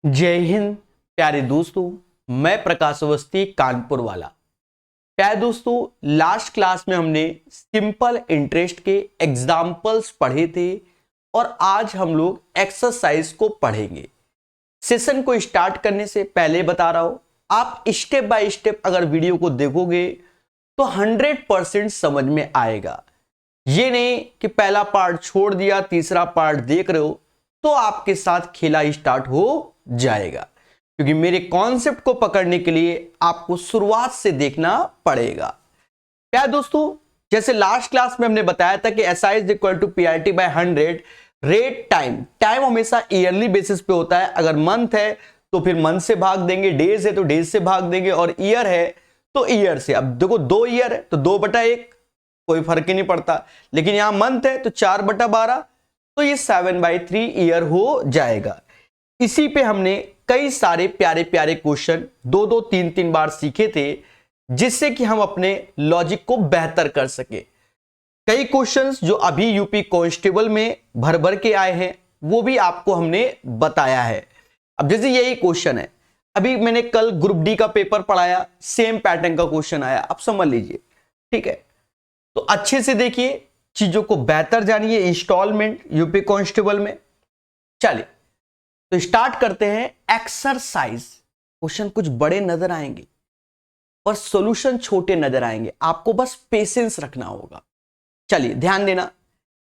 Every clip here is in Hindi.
जय हिंद प्यारे दोस्तों। मैं प्रकाश अवस्थी कानपुर वाला। प्यारे दोस्तों, लास्ट क्लास में हमने सिंपल इंटरेस्ट के एग्जाम्पल्स पढ़े थे और आज हम लोग एक्सरसाइज को पढ़ेंगे। सेशन को स्टार्ट करने से पहले बता रहा हूं, आप स्टेप बाय स्टेप अगर वीडियो को देखोगे तो 100% समझ में आएगा। ये नहीं कि पहला पार्ट छोड़ दिया तीसरा पार्ट देख रहे हो तो आपके साथ खेला स्टार्ट हो जाएगा, क्योंकि मेरे कॉन्सेप्ट को पकड़ने के लिए आपको शुरुआत से देखना पड़ेगा। क्या दोस्तों, जैसे लास्ट क्लास में हमने बताया था कि SI is equal to PRT by 100। Rate time हमेशा ईयरली बेसिस पे होता है। अगर मंथ है तो फिर मंथ से भाग देंगे, डेज है तो डेज से भाग देंगे, और ईयर है तो ईयर से। अब देखो 2 ईयर है तो 2/1, कोई फर्क ही नहीं पड़ता। लेकिन यहां मंथ है तो 4/12, तो ये 7/3 ईयर हो जाएगा। इसी पे हमने कई सारे प्यारे प्यारे क्वेश्चन 2-2, 3-3 बार सीखे थे, जिससे कि हम अपने लॉजिक को बेहतर कर सके। कई क्वेश्चंस जो अभी यूपी कांस्टेबल में भर भर के आए हैं वो भी आपको हमने बताया है। अब जैसे यही क्वेश्चन है, अभी मैंने कल ग्रुप डी का पेपर पढ़ाया, सेम पैटर्न का क्वेश्चन आया। आप समझ लीजिए, ठीक है। तो अच्छे से देखिए, चीजों को बेहतर जानिए इंस्टॉलमेंट यूपी कांस्टेबल में। चलिए तो स्टार्ट करते हैं एक्सरसाइज। क्वेश्चन कुछ बड़े नजर आएंगे और सॉल्यूशन छोटे नजर आएंगे, आपको बस पेशेंस रखना होगा। चलिए ध्यान देना।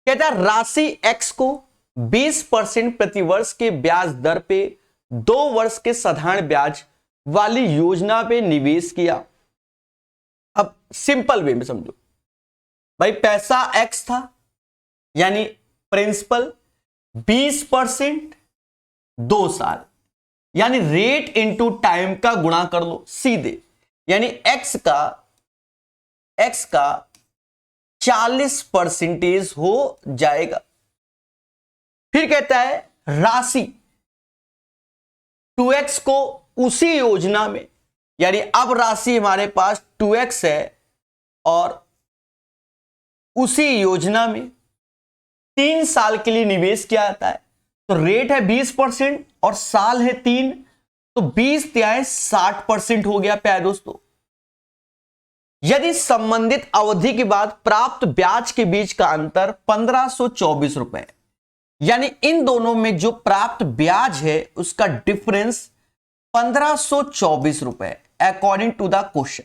कहता है राशि x को 20% प्रति वर्ष के ब्याज दर पे 2 वर्ष के साधारण ब्याज वाली योजना पे निवेश किया। अब सिंपल वे में समझो भाई, पैसा x था यानी प्रिंसिपल 20% 2 साल, यानी रेट इनटू टाइम का गुणा कर लो सीधे, यानी x का 40% हो जाएगा। फिर कहता है राशि 2x को उसी योजना में, यानी अब राशि हमारे पास 2x है और उसी योजना में 3 साल के लिए निवेश किया जाता है। तो रेट है 20% और साल है 3, तो 20 तिहाई 60% हो गया। प्यारे दोस्तों, यदि संबंधित अवधि के बाद प्राप्त ब्याज के बीच का अंतर 1524 रुपए, यानी इन दोनों में जो प्राप्त ब्याज है उसका डिफरेंस 1524 रुपए अकॉर्डिंग टू द क्वेश्चन।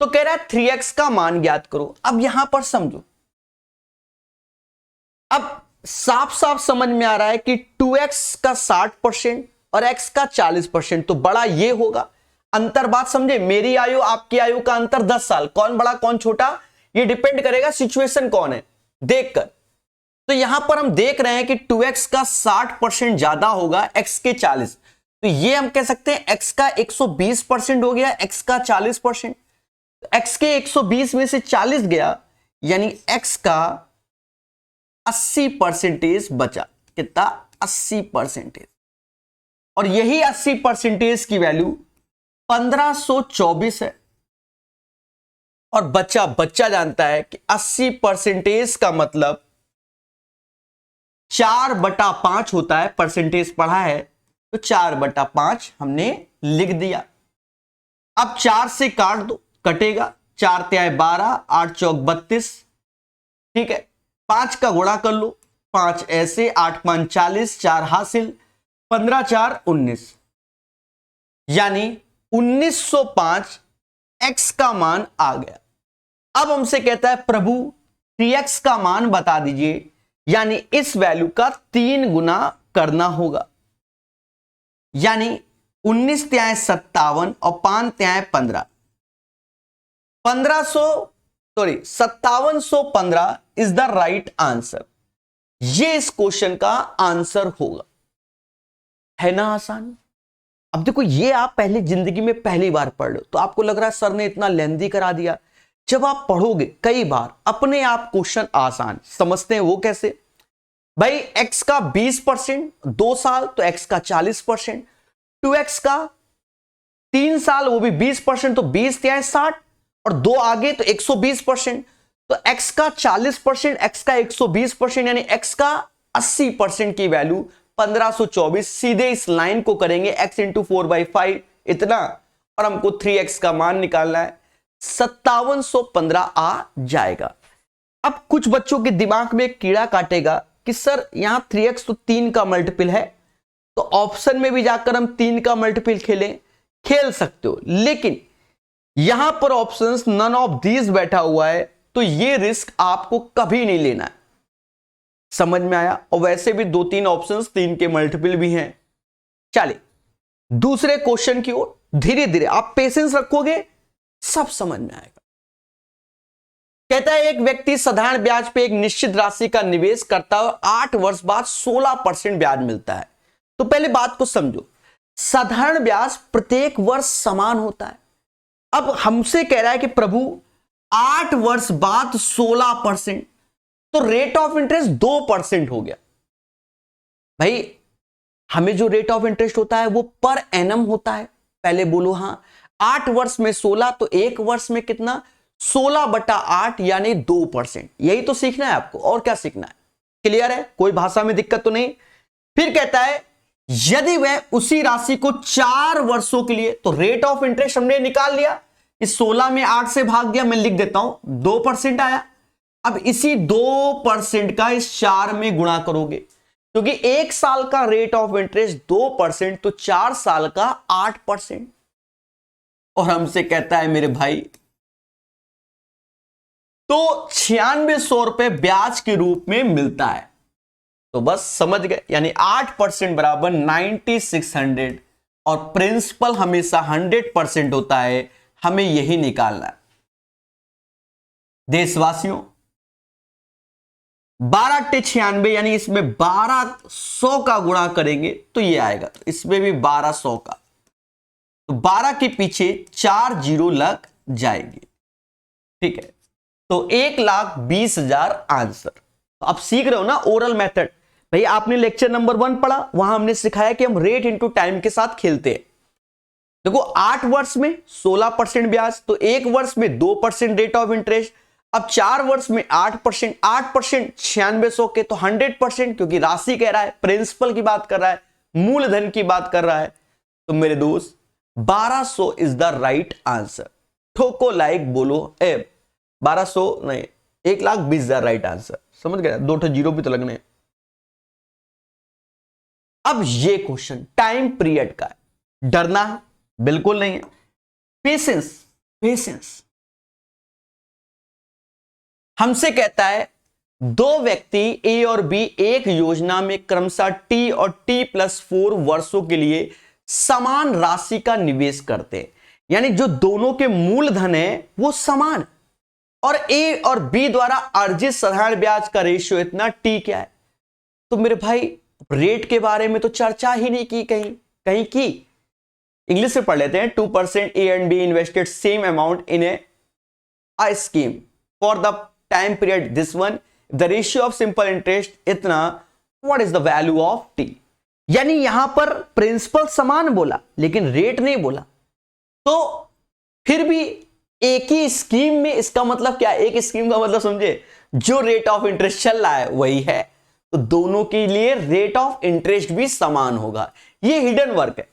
तो कह रहा है 3x का मान ज्ञात करो। अब यहां पर समझो, अब साफ साफ समझ में आ रहा है कि 2x का 60% और x का 40%, तो बड़ा ये होगा। अंतर बात समझे, मेरी आयु आपकी आयु का अंतर 10 साल, कौन बड़ा कौन छोटा ये डिपेंड करेगा सिचुएशन कौन है देखकर। तो यहां पर हम देख रहे हैं कि 2x का 60% ज्यादा होगा x के 40, तो ये हम कह सकते हैं x का 120% हो गया, x का 40%। x के 120 में से 40 गया, यानी x का 80% बचा। कितना? 80%। और यही 80% की वैल्यू 1524 है। और बच्चा जानता है कि 80% का मतलब 4/5 होता है। परसेंटेज पढ़ा है तो 4/5 हमने लिख दिया। अब 4 से काट दो, कटेगा। 4 तिहाई 12, 8 चौक 32, ठीक है। 5 का गुणा कर लो, 5 ऐसे, 8 5 40, 4 हासिल, 15 4 19, यानी 1905 x का मान आ गया। अब हमसे कहता है प्रभु 3x का मान बता दीजिए, यानी इस वैल्यू का 3 गुना करना होगा, यानी 19 तिहाई 57 और 5 तिहाई 15, 5715 इज द राइट आंसर। ये इस क्वेश्चन का आंसर होगा। है ना आसान? अब देखो, ये आप पहले जिंदगी में पहली बार पढ़ लो तो आपको लग रहा है सर ने इतना लेंथी करा दिया। जब आप पढ़ोगे कई बार, अपने आप क्वेश्चन आसान समझते हैं। वो कैसे भाई? x का 20% 2 साल, तो x का 40%, 2x का 3 साल वो भी 20%, तो 20 तिहाई 60, और 2 आगे तो 120%, तो x का 40%, x का 120%, यानी x का 80% की वैल्यू 1524, सीधे इस लाइन को करेंगे x इंटू 4/5 इतना, और हमको 3x का मान निकालना है, 5715 आ जाएगा। अब कुछ बच्चों के दिमाग में एक कीड़ा काटेगा कि सर यहां 3x तो 3 का मल्टीपल है, तो ऑप्शन में भी जाकर हम 3 का मल्टीपल खेल सकते हो, लेकिन यहां पर ऑप्शंस नन ऑफ दीज बैठा हुआ है, तो ये रिस्क आपको कभी नहीं लेना है। समझ में आया? और वैसे भी 2-3 ऑप्शंस 3 के मल्टीपल भी हैं। चलिए दूसरे क्वेश्चन की ओर, धीरे धीरे आप पेशेंस रखोगे सब समझ में आएगा। कहता है एक व्यक्ति साधारण ब्याज पे एक निश्चित राशि का निवेश करता है और 8 वर्ष बाद 16% ब्याज मिलता है। तो पहले बात को समझो, साधारण ब्याज प्रत्येक वर्ष समान होता है। अब हमसे कह रहा है कि प्रभु 8 वर्ष बाद 16%, तो रेट ऑफ इंटरेस्ट 2% हो गया। भाई हमें जो रेट ऑफ इंटरेस्ट होता है वो पर एनम होता है। पहले बोलो हाँ, 8 वर्ष में 16, तो एक वर्ष में कितना, 16/8 यानी 2%। यही तो सीखना है आपको, और क्या सीखना है? क्लियर है? कोई भाषा में दिक्कत तो नहीं? फिर कहता है यदि वह उसी राशि को 4 वर्षों के लिए, तो रेट ऑफ इंटरेस्ट हमने निकाल लिया, इस 16 में 8 से भाग दिया, मैं लिख देता हूं 2% आया। अब इसी 2% का इस 4 में गुणा करोगे, क्योंकि एक साल का रेट ऑफ इंटरेस्ट 2%, तो 4 साल का 8%। और हमसे कहता है मेरे भाई तो 9600 रुपए ब्याज के रूप में मिलता है। तो बस समझ गए, यानी 8% बराबर 9600, और प्रिंसिपल हमेशा 100% होता है, हमें यही निकालना है। देशवासियों 12×96 यानी इसमें 1200 का गुणा करेंगे तो ये आएगा, तो इसमें भी 1200 का, तो 12 के पीछे 4 जीरो लग जाएंगे। ठीक है, तो 1,20,000 आंसर। तो आप सीख रहे हो ना ओरल मेथड। भाई आपने लेक्चर नंबर 1 पढ़ा, वहां हमने सिखाया कि हम रेट इनटू टाइम के साथ खेलते हैं। देखो 8 वर्ष में 16% ब्याज, तो एक वर्ष में 2% रेट ऑफ इंटरेस्ट। अब 4 वर्ष में 8%, 8% 9600 के, तो 100%, क्योंकि राशि कह रहा है, प्रिंसिपल की बात कर रहा है, मूलधन की बात कर रहा है। तो मेरे दोस्त 1200 इज द राइट आंसर। ठोको लाइक बोलो 1200 नहीं, 1,20,000 राइट आंसर। समझ गया? 2 जीरो भी तो लगने। अब ये क्वेश्चन टाइम पीरियड का है, डरना है बिल्कुल नहीं है, पेशेंस पेशेंस। हमसे कहता है दो व्यक्ति ए और बी एक योजना में क्रमशः टी और T+4 वर्षों के लिए समान राशि का निवेश करते हैं, यानी जो दोनों के मूलधन है वो समान, और ए और बी द्वारा अर्जित साधारण ब्याज का रेशियो इतना, टी क्या है। तो मेरे भाई रेट के बारे में तो चर्चा ही नहीं की, कहीं की। इंग्लिश में पढ़ लेते हैं। 2% A and B invested same amount in a scheme for the time period this one, the ratio of simple interest इतना, what is the value of T. यानी यहां पर प्रिंसिपल समान बोला लेकिन रेट नहीं बोला, तो फिर भी एक ही स्कीम में, इसका मतलब क्या? एक स्कीम का मतलब समझे, जो रेट ऑफ इंटरेस्ट चल रहा है वही है, तो दोनों के लिए रेट ऑफ इंटरेस्ट भी समान होगा। ये हिडन वर्क है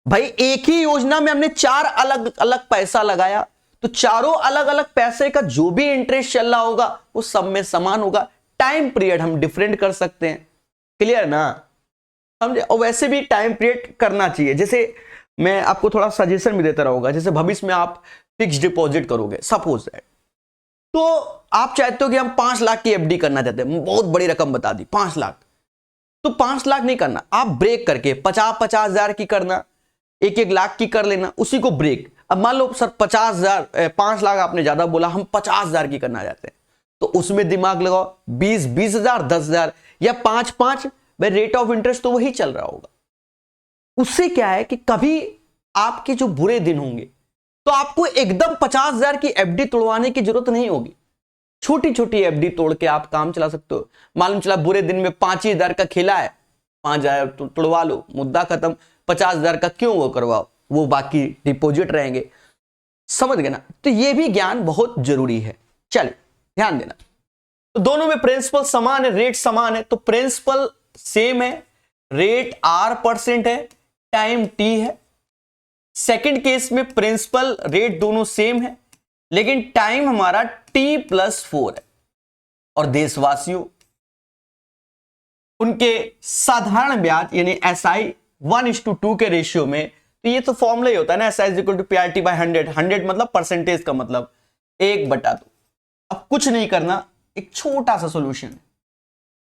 भाई। एक ही योजना में हमने 4 अलग अलग पैसा लगाया, तो चारों अलग अलग पैसे का जो भी इंटरेस्ट चल रहा होगा वो सब में समान होगा। टाइम पीरियड हम डिफरेंट कर सकते हैं, क्लियर ना? समझे? और वैसे भी टाइम पीरियड करना चाहिए। जैसे मैं आपको थोड़ा सजेशन भी देता रहूंगा, जैसे भविष्य में आप फिक्स डिपॉजिट करोगे सपोज दैट, तो आप चाहते हो कि हम 5 लाख की एफडी करना चाहते हैं, बहुत बड़ी रकम बता दी 5 लाख, तो 5 लाख नहीं करना, आप ब्रेक करके 50-50 हजार की करना, 1-1 लाख की कर लेना, उसी को ब्रेक। अब मान लो सर 5 लाख आपने ज्यादा बोला, हम 50,000 की करना चाहते हैं, तो उसमें दिमाग लगाओ 20 हजार, 10,000 या 5-5, भाई रेट ऑफ इंटरेस्ट तो वही चल रहा होगा। उससे क्या है कि कभी आपके जो बुरे दिन होंगे तो आपको एकदम 50,000 की एफडी तोड़वाने की जरूरत नहीं होगी। छोटी छोटी एफडी तोड़ के आप काम चला सकते हो। मालूम चला बुरे दिन में 5,000 का खेला है, 5,000 तोड़वा लो, मुद्दा खत्म। 50,000 का क्यों वो करवाओ, वो बाकी डिपॉजिट रहेंगे। समझ गए ना? तो ये भी ज्ञान बहुत जरूरी है। चलिए ध्यान देना, तो दोनों में प्रिंसिपल समान है, रेट समान है, तो प्रिंसिपल सेम है, रेट R% है, टाइम T है। सेकंड केस में प्रिंसिपल रेट दोनों सेम है, लेकिन टाइम हमारा T+4 है। और देशवासियों, उनके साधारण ब्याज यानी SI 1:2 के रेशियो में, तो ये तो फॉर्मूला ही होता है ना, SI = PRT/100। 100 मतलब परसेंटेज का मतलब 1/2। अब कुछ नहीं करना, एक छोटा सा सॉल्यूशन है।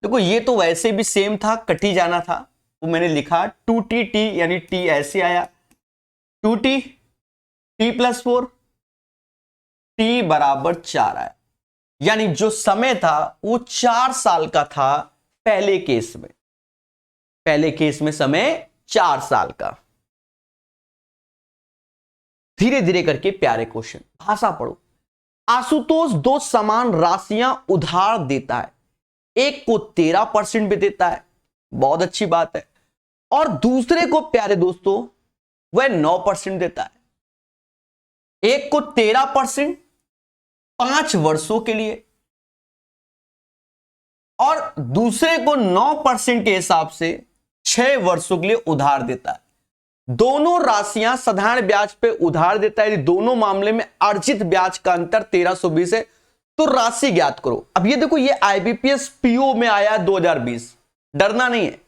देखो ये तो वैसे भी सेम था, कट ही जाना था, वो मैंने लिखा 2T यानी T ऐसे आया, 2T T+4 T = 4 आया। यानी जो समय था वो 4 साल का था पहले केस में। पहले केस में समय 4 साल का। धीरे धीरे करके प्यारे क्वेश्चन, भाषा पढ़ो। आशुतोष 2 समान राशियां उधार देता है, एक को 13% भी देता है, बहुत अच्छी बात है, और दूसरे को प्यारे दोस्तों वह 9% देता है। एक को 13% 5 वर्षों के लिए, और दूसरे को 9% के हिसाब से 6 वर्षों के लिए उधार देता है। दोनों राशियां साधारण ब्याज पे उधार देता है। यदि दोनों मामले में अर्जित ब्याज का अंतर 1320 है तो राशि ज्ञात करो। अब ये देखो, ये IBPS PO में आया 2020, डरना नहीं है।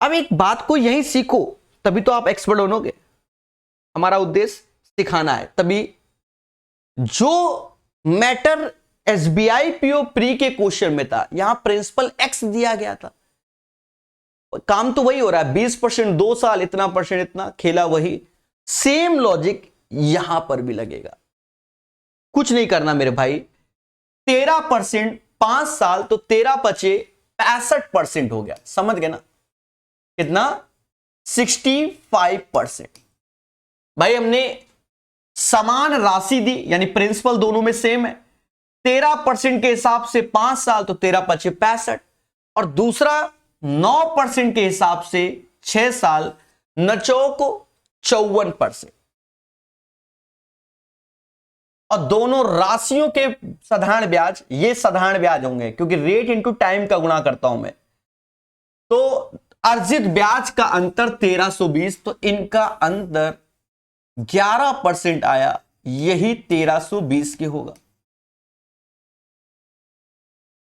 अब एक बात को यही सीखो, तभी तो आप एक्सपर्ट बनोगे। हमारा उद्देश्य सिखाना है, तभी जो मैटर SBI PO प्री के क्वेश्चन में था, यहां प्रिंसिपल X दिया गया था, काम तो वही हो रहा है, 20% 2 साल, इतना परसेंट इतना, खेला वही। सेम लॉजिक यहां पर भी लगेगा। कुछ नहीं करना मेरे भाई, 13% 5 साल तो 13×5 65% हो गया, समझ गए ना? कितना? 65%। भाई हमने समान राशि दी, यानी प्रिंसिपल दोनों में सेम है। 13% के हिसाब से 5 साल तो 13×5 65, और दूसरा 9% के हिसाब से 6 साल, नचो को 54%। और दोनों राशियों के साधारण ब्याज, ये साधारण ब्याज होंगे क्योंकि रेट इंटू टाइम का गुणा करता हूं मैं, तो अर्जित ब्याज का अंतर 1320, तो इनका अंतर 11% आया, यही 1320 के होगा।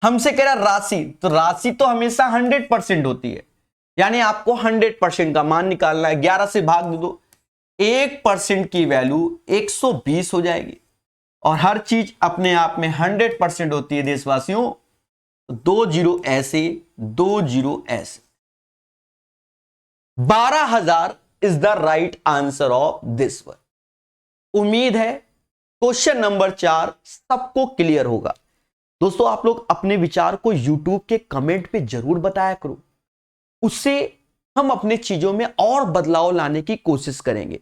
हमसे कह रहा राशि, तो राशि तो हमेशा 100% होती है, यानी आपको 100% का मान निकालना है। 11 से भाग दो, 1% की वैल्यू 120 हो जाएगी, और हर चीज अपने आप में 100% होती है देशवासियों। 2 0 ऐसे, 2 0 ऐसे। 12,000 is the right answer of this one. उम्मीद है क्वेश्चन नंबर 4 सबको क्लियर होगा। दोस्तों आप लोग अपने विचार को YouTube के कमेंट पे जरूर बताया करो, उससे हम अपने चीजों में और बदलाव लाने की कोशिश करेंगे।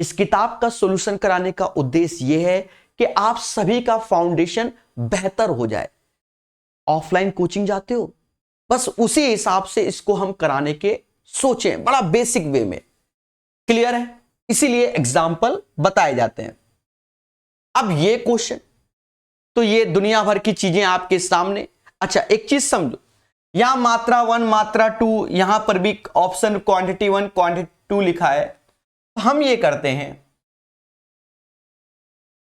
इस किताब का सॉल्यूशन कराने का उद्देश्य यह है कि आप सभी का फाउंडेशन बेहतर हो जाए। ऑफलाइन कोचिंग जाते हो, बस उसी हिसाब से इसको हम कराने के सोचें, बड़ा बेसिक वे में। क्लियर है? इसीलिए एग्जाम्पल बताए जाते हैं। अब ये क्वेश्चन, तो ये दुनिया भर की चीजें आपके सामने। अच्छा एक चीज समझो, यहां मात्रा 1 मात्रा 2, यहां पर भी ऑप्शन क्वांटिटी 1 क्वांटिटी 2 लिखा है। तो हम ये करते हैं,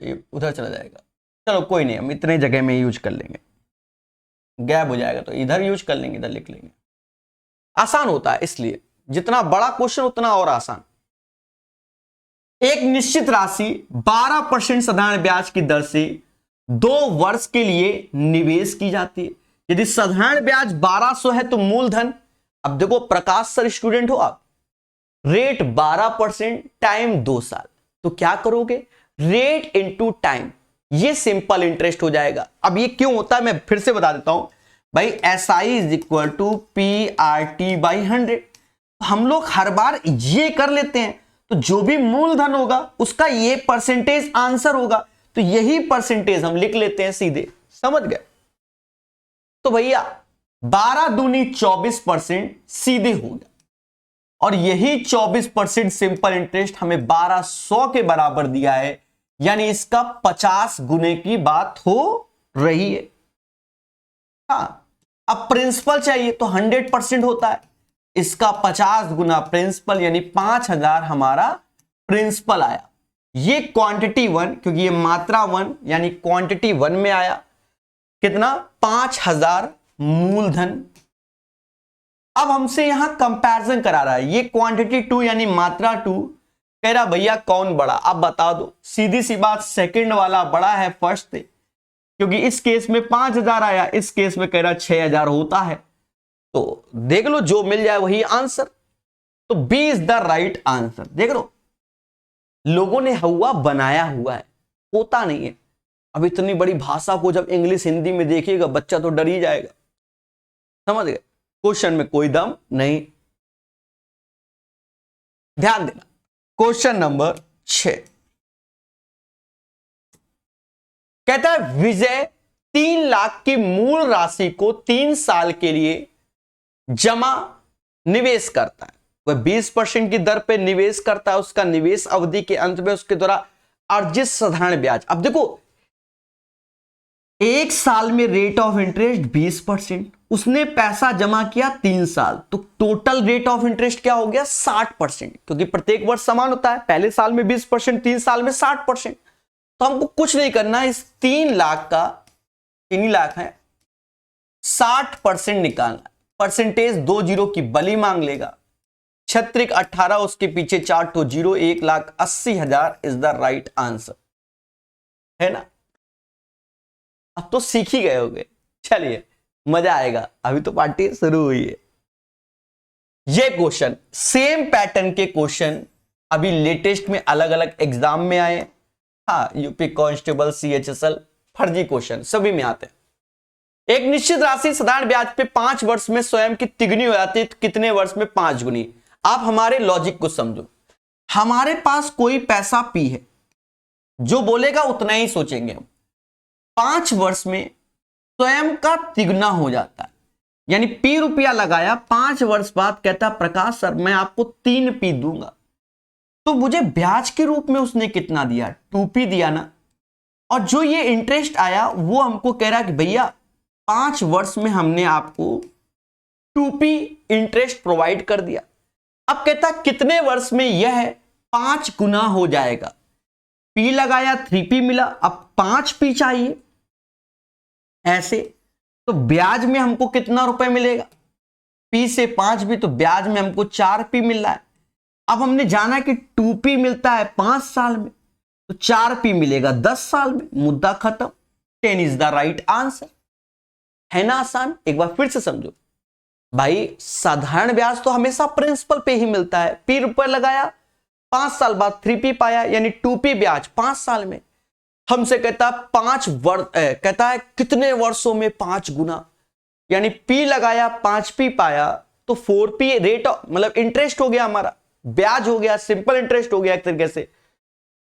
ये उधर चला जाएगा, चलो कोई नहीं, हम इतने जगह में यूज कर लेंगे, गैप हो जाएगा तो इधर यूज कर लेंगे, इधर लिख लेंगे, आसान होता है। इसलिए जितना बड़ा क्वेश्चन उतना और आसान। एक निश्चित राशि 12% साधारण ब्याज की दर से 2 वर्ष के लिए निवेश की जाती है। यदि साधारण ब्याज 1200 है तो मूलधन, अब देखो प्रकाश सर स्टूडेंट हो आप, रेट 12%, टाइम 2 साल, तो क्या करोगे? रेट इनटू टाइम, ये सिंपल इंटरेस्ट हो जाएगा। अब ये क्यों होता है मैं फिर से बता देता हूं भाई, SI = PRT/100। हम लोग हर बार ये कर लेते हैं, तो जो भी मूलधन होगा उसका ये परसेंटेज आंसर होगा, तो यही परसेंटेज हम लिख लेते हैं सीधे, समझ गए? तो भैया 12 दूनी 24% सीधे हो गया, और यही 24% सिंपल इंटरेस्ट हमें 1200 के बराबर दिया है, यानी इसका 50 गुने की बात हो रही है। हाँ, अब प्रिंसिपल चाहिए तो 100% होता है, इसका 50 गुना प्रिंसिपल, यानी 5000 हमारा प्रिंसिपल आया। ये क्वांटिटी 1, क्योंकि ये मात्रा 1 यानी क्वांटिटी 1 में आया कितना, 5000 मूलधन। अब हमसे यहां कंपैरिजन करा रहा है, ये क्वांटिटी 2 यानी मात्रा 2, कह रहा भैया कौन बड़ा, अब बता दो। सीधी सी बात, सेकंड वाला बड़ा है फर्स्ट से, क्योंकि इस केस में 5000 आया, इस केस में कह रहा 6000 होता है। तो देख लो, जो मिल जाए वही आंसर। तो B is the right answer. देख लो, लोगों ने हुआ बनाया हुआ है, होता नहीं है। अब इतनी बड़ी भाषा को जब इंग्लिश हिंदी में देखिएगा बच्चा तो डर ही जाएगा। समझ गए, क्वेश्चन में कोई दम नहीं। ध्यान देना, क्वेश्चन नंबर 6 कहता है विजय 3 लाख की मूल राशि को 3 साल के लिए जमा निवेश करता है। वह 20% की दर पे निवेश करता है। उसका निवेश अवधि के अंत में उसके द्वारा अर्जित साधारण ब्याज, अब देखो 1 साल में रेट ऑफ इंटरेस्ट 20%, उसने पैसा जमा किया 3 साल, तो टोटल रेट ऑफ इंटरेस्ट क्या हो गया 60%, क्योंकि प्रत्येक वर्ष समान होता है, पहले साल में 20%, 3 साल में 60%। तो हमको कुछ नहीं करना, इस 3 लाख का, 3 लाख है, 60% निकालना। परसेंटेज 2 जीरो की बली मांग लेगा। छत्रिक 18, उसके पीछे 4 तो zero, 1,80,000 is the right answer, है ना। अब तो सीख ही गए होगे, चलिए मजा आएगा, अभी तो पार्टी शुरू हुई है। ये क्वेश्चन सेम पैटर्न के क्वेश्चन अभी लेटेस्ट में अलग अलग एग्जाम में आए। हाँ, यूपी कांस्टेबल, CHSL, फर्जी क्वेश्चन सभी में आते हैं। एक निश्चित राशि साधारण ब्याज पे 5 वर्ष में स्वयं की तिगुनी हो जाती है, तो कितने वर्ष में 5 गुनी। आप हमारे लॉजिक को समझो, हमारे पास कोई पैसा P है, जो बोलेगा उतना ही सोचेंगे हम। 5 वर्ष में स्वयं का तिगुना हो जाता है, यानी P रुपया लगाया, 5 वर्ष बाद कहता प्रकाश सर मैं आपको 3P दूंगा, तो मुझे ब्याज के रूप में उसने कितना दिया, 2P दिया ना। और जो ये इंटरेस्ट आया वो हमको कह रहा कि भैया 5 वर्ष में हमने आपको 2P इंटरेस्ट प्रोवाइड कर दिया। अब कहता कितने वर्ष में यह 5 गुना हो जाएगा। P लगाया 3P मिला, अब 5P चाहिए ऐसे, तो ब्याज में हमको कितना रुपए मिलेगा, P से 5 भी, तो ब्याज में हमको 4P मिल रहा है। अब हमने जाना कि 2P मिलता है 5 साल में, तो 4P मिलेगा 10 साल में, मुद्दा खत्म। 10 इज द राइट आंसर, है ना आसान। एक बार फिर से समझो भाई, साधारण ब्याज तो हमेशा प्रिंसिपल पे ही मिलता है। P रुपए लगाया, 5 साल बाद 3P पाया, यानी 2P ब्याज 5 साल में। हमसे कहता है 5 वर्ष, कहता है कितने वर्षों में 5 गुना, यानी P लगाया 5P पाया, तो 4P रेट मतलब इंटरेस्ट हो गया, हमारा ब्याज हो गया, सिंपल इंटरेस्ट हो गया एक तरीके से।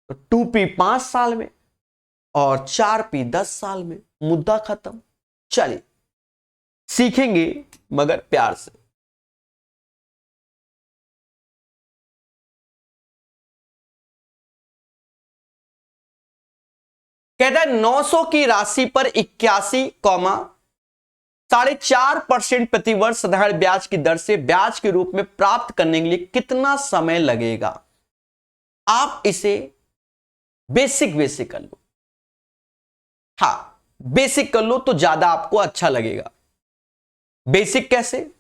तो 2P 5 साल में और 4P 10 साल में, मुद्दा खत्म। चलिए सीखेंगे मगर प्यार से। कहता है 900 की राशि पर 81,4% प्रतिवर्ष साधारण ब्याज की दर से ब्याज के रूप में प्राप्त करने के लिए कितना समय लगेगा। आप इसे बेसिक कर लो, हाँ बेसिक कर लो तो ज्यादा आपको अच्छा लगेगा। बेसिक कैसे,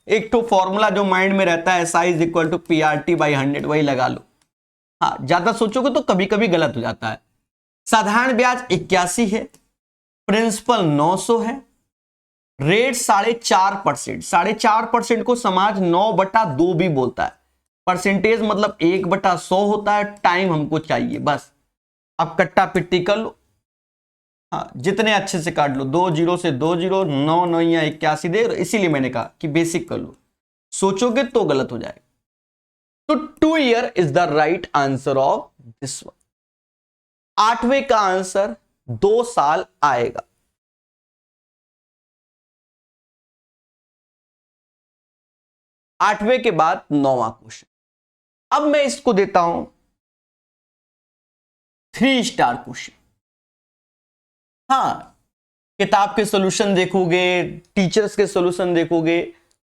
एक तो फॉर्मूला जो माइंड में रहता है, SI = PRT/100, वही लगा लो। हाँ, ज्यादा सोचोगे तो कभी कभी गलत हो जाता है। साधारण ब्याज 81 है, प्रिंसिपल 900 है, रेट 4.5%। 4.5% को समाज 9/2 भी बोलता है। परसेंटेज मतलब 1/100 होता है। टाइम हमको चाहिए बस। अब कट्टा पिट्टी कर लो, हाँ जितने अच्छे से काट लो, 2 जीरो से 2 जीरो, 9 9 या 81 दे। इसीलिए मैंने कहा कि बेसिक कर लो, सोचोगे तो गलत हो जाएगा। तो 2 year is the right answer of this one. 8वें का आंसर 2 साल आएगा। आठवें के बाद 9वां क्वेश्चन। अब मैं इसको देता हूं 3 स्टार क्वेश्चन। हाँ, किताब के सॉल्यूशन देखोगे, टीचर्स के सॉल्यूशन देखोगे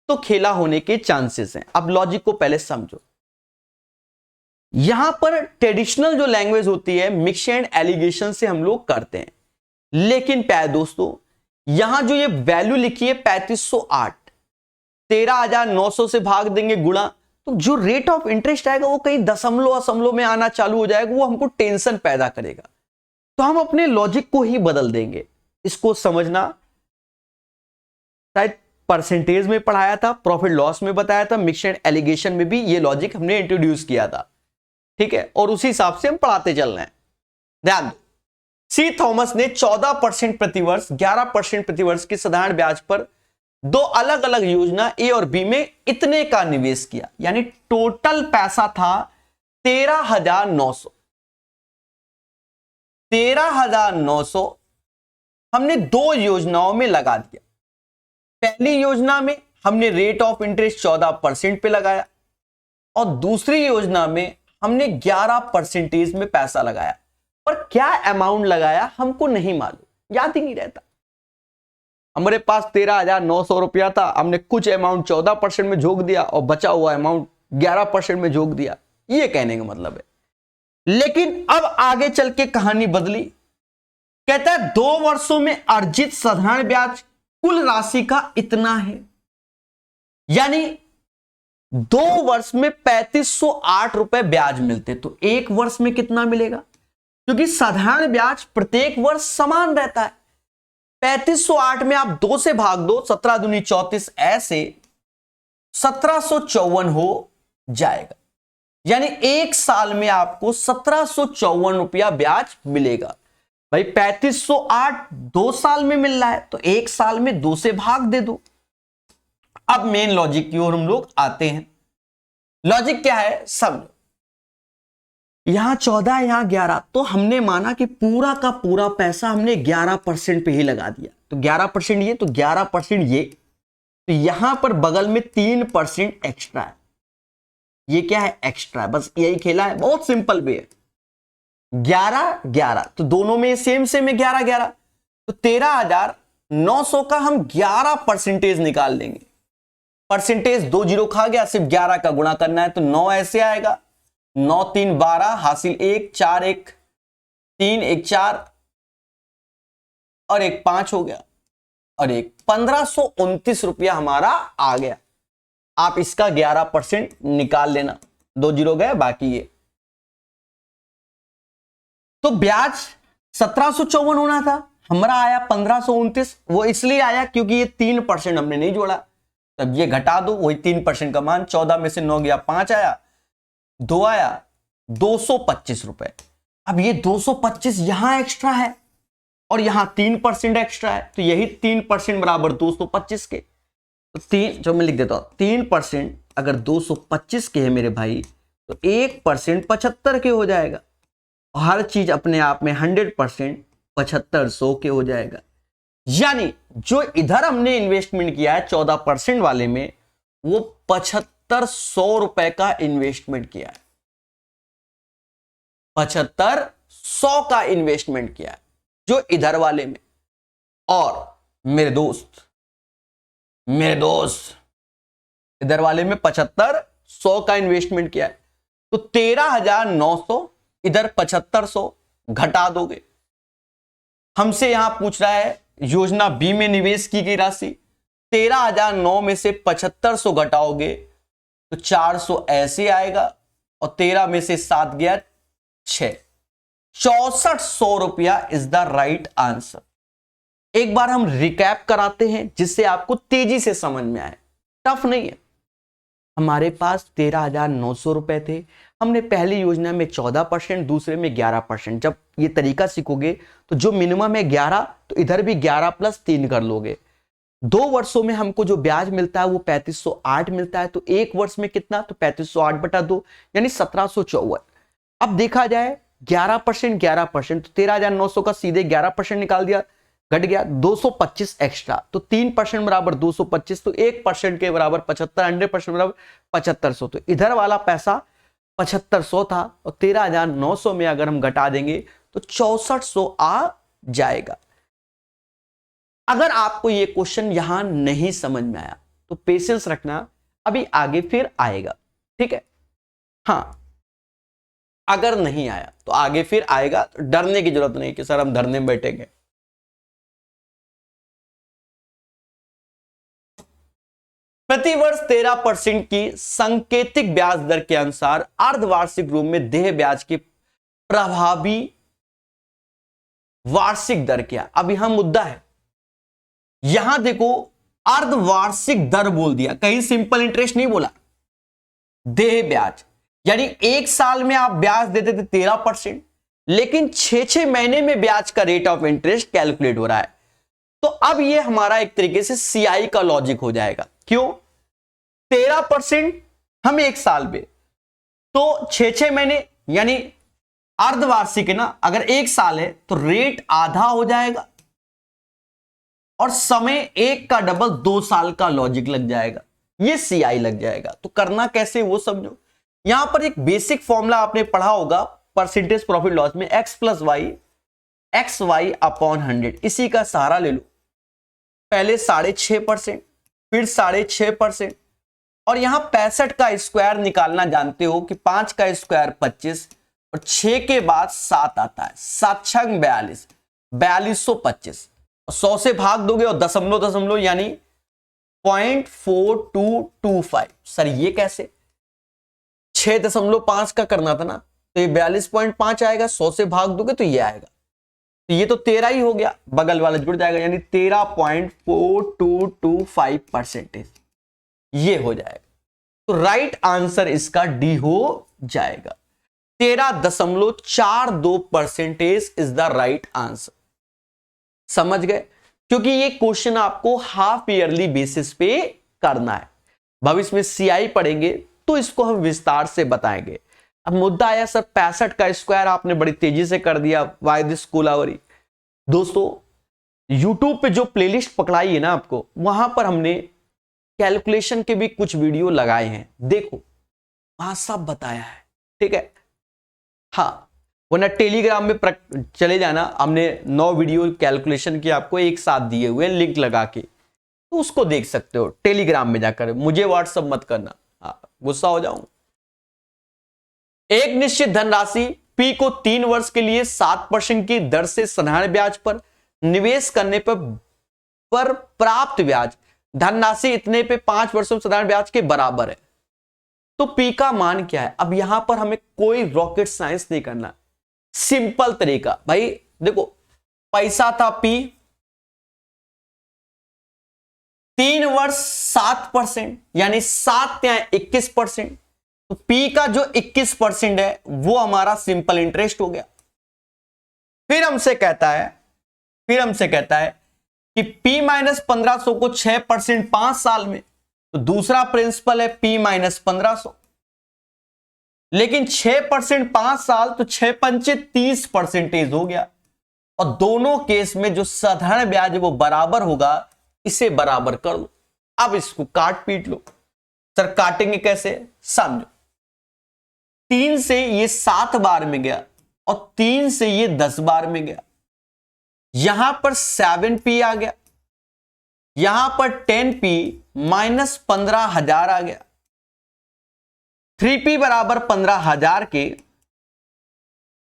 तो खेला होने के चांसेस हैं। अब लॉजिक को पहले समझो। यहां पर ट्रेडिशनल जो लैंग्वेज होती है मिक्स एंड एलिगेशन से हम लोग करते हैं, लेकिन प्यारे दोस्तों यहां जो ये वैल्यू लिखी है 3508, 13,900 से भाग देंगे गुणा, तो जो रेट ऑफ इंटरेस्ट आएगा वो कहीं दशमलव में आना चालू हो जाएगा, वो हमको टेंशन पैदा करेगा। तो हम अपने लॉजिक को ही बदल देंगे। इसको समझना शायद परसेंटेज में पढ़ाया था, प्रॉफिट लॉस में बताया था, मिक्स एंड एलिगेशन में भी ये लॉजिक हमने इंट्रोड्यूस किया था, ठीक है, और उसी हिसाब से हम पढ़ाते चल रहे हैं। ध्यान दो, सी थॉमस ने 14% प्रतिवर्ष 11% प्रतिवर्ष के साधारण ब्याज पर दो अलग अलग योजना ए और बी में इतने का निवेश किया, यानी टोटल पैसा था 13,900। 13,900 हमने दो योजनाओं में लगा दिया। पहली योजना में हमने रेट ऑफ इंटरेस्ट 14% पे लगाया और दूसरी योजना में हमने 11% में पैसा लगाया, पर क्या अमाउंट लगाया हमको नहीं मालूम, याद ही नहीं रहता। हमारे पास 13,900 रुपया था, हमने कुछ अमाउंट 14% में झोंक दिया और बचा हुआ अमाउंट 11% में झोंक दिया, ये कहने का मतलब है। लेकिन अब आगे चल के कहानी बदली। कहता है 2 वर्षों में अर्जित साधारण ब्याज कुल राशि का इतना है, यानी 2 वर्ष में 3508 रुपए ब्याज मिलते, तो 1 वर्ष में कितना मिलेगा, क्योंकि साधारण ब्याज प्रत्येक वर्ष समान रहता है। 3508 में आप 2 से भाग दो, 17 दूनी 34, ऐसे 1754 हो जाएगा, यानी 1 साल में आपको 1754 रुपया ब्याज मिलेगा। भाई 3508 2 साल में मिल रहा है, तो 1 साल में 2 से भाग दे दो। अब मेन लॉजिक की ओर हम लोग आते हैं। लॉजिक क्या है समझो, यहां 14 यहां 11, तो हमने माना कि पूरा का पूरा पैसा हमने 11% पे ही लगा दिया, तो 11% ये, तो 11% ये, तो यहां पर बगल में 3% एक्स्ट्रा है। ये क्या है, एक्स्ट्रा है, बस यही खेला है, बहुत सिंपल वे है। 11 11, तो दोनों में सेम सेम है 11 11, तो 13,900 का हम 11% निकाल लेंगे। परसेंटेज 2 जीरो खा गया, सिर्फ 11 का गुणा करना है, तो 9 ऐसे आएगा, 9 3 12, हासिल 1 4 1 3 1 4 और 1 5 हो गया, और 1 1529 रुपया हमारा आ गया। आप इसका 11% निकाल लेना, 2 जीरो गए, बाकी ये। तो ब्याज 1754 होना था, हमारा आया 1529। वो इसलिए आया क्योंकि ये 3% हमने नहीं जोड़ा, तब ये घटा दो, वही 3% का मान, 14 में से 9 गया, 5 आया, 2 आया, 225 रुपए। अब ये 225 यहां एक्स्ट्रा है और यहां 3% एक्स्ट्रा है, तो यही 3% बराबर 225 के, तो 3 जो मैं लिख देता हूं, 3% अगर 225 के है मेरे भाई, तो 1% 75 के हो जाएगा। हर चीज अपने आप में 100% 7500 के हो जाएगा। यानी जो इधर हमने इन्वेस्टमेंट किया है 14% वाले में, वो 7500 रुपए का इन्वेस्टमेंट किया है, 7500 का इन्वेस्टमेंट किया है जो इधर वाले में। और मेरे दोस्त इधर वाले में 7500 का इन्वेस्टमेंट किया है, तो 13,900 इधर 7500 घटा दोगे। हमसे यहां पूछ रहा है योजना बी में निवेश की गई राशि, 13,009 में से 7500 घटाओगे तो 400 ऐसे आएगा, और 13 में से 7 गया 6, 6400 रुपया इज द राइट आंसर। एक बार हम रिकैप कराते हैं जिससे आपको तेजी से समझ में आए, टफ नहीं है। हमारे पास 13,900 रुपए थे, हमने पहली योजना में 14%, दूसरे में 11%। जब ये तरीका सीखोगे तो जो मिनिमम है 11, तो इधर भी 11 + 3 कर लोगे। 2 वर्षों में हमको जो ब्याज मिलता है वो 3508 मिलता है, तो 1 वर्ष में कितना, तो 3508 बटा 2 यानी 1754। अब देखा जाए 11% 11%, तो 13,900 का सीधे 11% निकाल दिया, घट गया 225 एक्स्ट्रा, तो 3% बराबर 225, तो 1% के बराबर 75, 100% बराबर 7500। तो इधर वाला पैसा 7500 था, और 13,900 में अगर हम घटा देंगे तो 6400 आ जाएगा। अगर आपको यह क्वेश्चन यहां नहीं समझ में आया तो पेशेंस रखना, अभी आगे फिर आएगा, ठीक है। हाँ, अगर नहीं आया तो आगे फिर आएगा, तो डरने की जरूरत नहीं कि सर हम धरने में बैठेंगे। प्रतिवर्ष 13% की सांकेतिक ब्याज दर के अनुसार अर्धवार्षिक रूप में देय ब्याज की प्रभावी वार्षिक दर क्या। अब यहां मुद्दा है, यहां देखो अर्धवार्षिक दर बोल दिया, कहीं सिंपल इंटरेस्ट नहीं बोला, देय ब्याज। यानी एक साल में आप ब्याज देते थे 13%, लेकिन 6 महीने में ब्याज का रेट ऑफ इंटरेस्ट कैलकुलेट हो रहा है। तो अब ये हमारा एक तरीके से सीआई का लॉजिक हो जाएगा। क्यों? 13% हम एक साल में, तो 6 महीने यानी अर्धवार्षिक है ना, अगर एक साल है तो रेट आधा हो जाएगा और समय एक का डबल 2 साल का लॉजिक लग जाएगा, ये सीआई लग जाएगा। तो करना कैसे वो समझो। यहां पर एक बेसिक फॉर्मूला आपने पढ़ा होगा परसेंटेज प्रॉफिट लॉस में, x plus y x y upon 100, इसी का सहारा ले लो। पहले 6.5%, फिर 6.5%, और यहां 65 का स्क्वायर निकालना जानते हो कि 5 का स्क्वायर 25 और 6 के बाद 7 आता है, 7 छंग 42, 4225, 100 से भाग दोगे और दशमलव दशमलव यानी 0.4225। सर ये कैसे? 6.5 का करना था ना, तो ये 42.5 आएगा, 100 से भाग दोगे तो ये आएगा, तो ये तो 13 ही हो गया, बगल वाला जुड़ जाएगा, यानी 13.4225% ये हो जाएगा। तो राइट आंसर इसका डी हो जाएगा। 13.42% इज द राइट आंसर। समझ गए? क्योंकि ये क्वेश्चन आपको हाफ ईयरली बेसिस पे करना है, भविष्य में सीआई पढ़ेंगे तो इसको हम विस्तार से बताएंगे। अब मुद्दा आया सर 65 का स्क्वायर आपने बड़ी तेजी से कर दिया, वाई दिस कोलावरी। दोस्तों YouTube पे जो प्लेलिस्ट पकड़ाई है ना आपको, वहां पर हमने कैलकुलेशन के भी कुछ वीडियो लगाए हैं, देखो वहां सब बताया है, ठीक है। हाँ, वरना टेलीग्राम में चले जाना, हमने 9 वीडियो कैलकुलेशन की आपको एक साथ दिए हुए लिंक लगा के, तो उसको देख सकते हो टेलीग्राम में जाकर, मुझे व्हाट्सअप मत करना, गुस्सा हो जाऊं। एक निश्चित धनराशि पी को 3 वर्ष के लिए 7% की दर से साधारण ब्याज पर निवेश करने पर प्राप्त ब्याज धनराशि इतने पे 5 वर्षों में साधारण ब्याज के बराबर है। तो पी का मान क्या है? अब यहां पर हमें कोई रॉकेट साइंस नहीं करना, सिंपल तरीका। भाई देखो, पैसा था पी, 3 वर्ष 7% यानी 7 या 21%, तो पी का जो 21% है वो हमारा सिंपल इंटरेस्ट हो गया। फिर हमसे कहता है कि P माइनस 1500 को 6% 5 साल में, तो दूसरा प्रिंसिपल है P माइनस 1500, लेकिन 6% 5 साल तो 6 पंचे 30% हो गया, और दोनों केस में जो साधारण ब्याज है वो बराबर होगा, इसे बराबर कर लो। अब इसको काट पीट लो। सर काटेंगे कैसे? समझो, 3 से ये 7 बार में गया और 3 से ये 10 बार में गया, यहां पर 7p आ गया, यहां पर 10p माइनस 15,000 आ गया, 3p बराबर 15,000 के,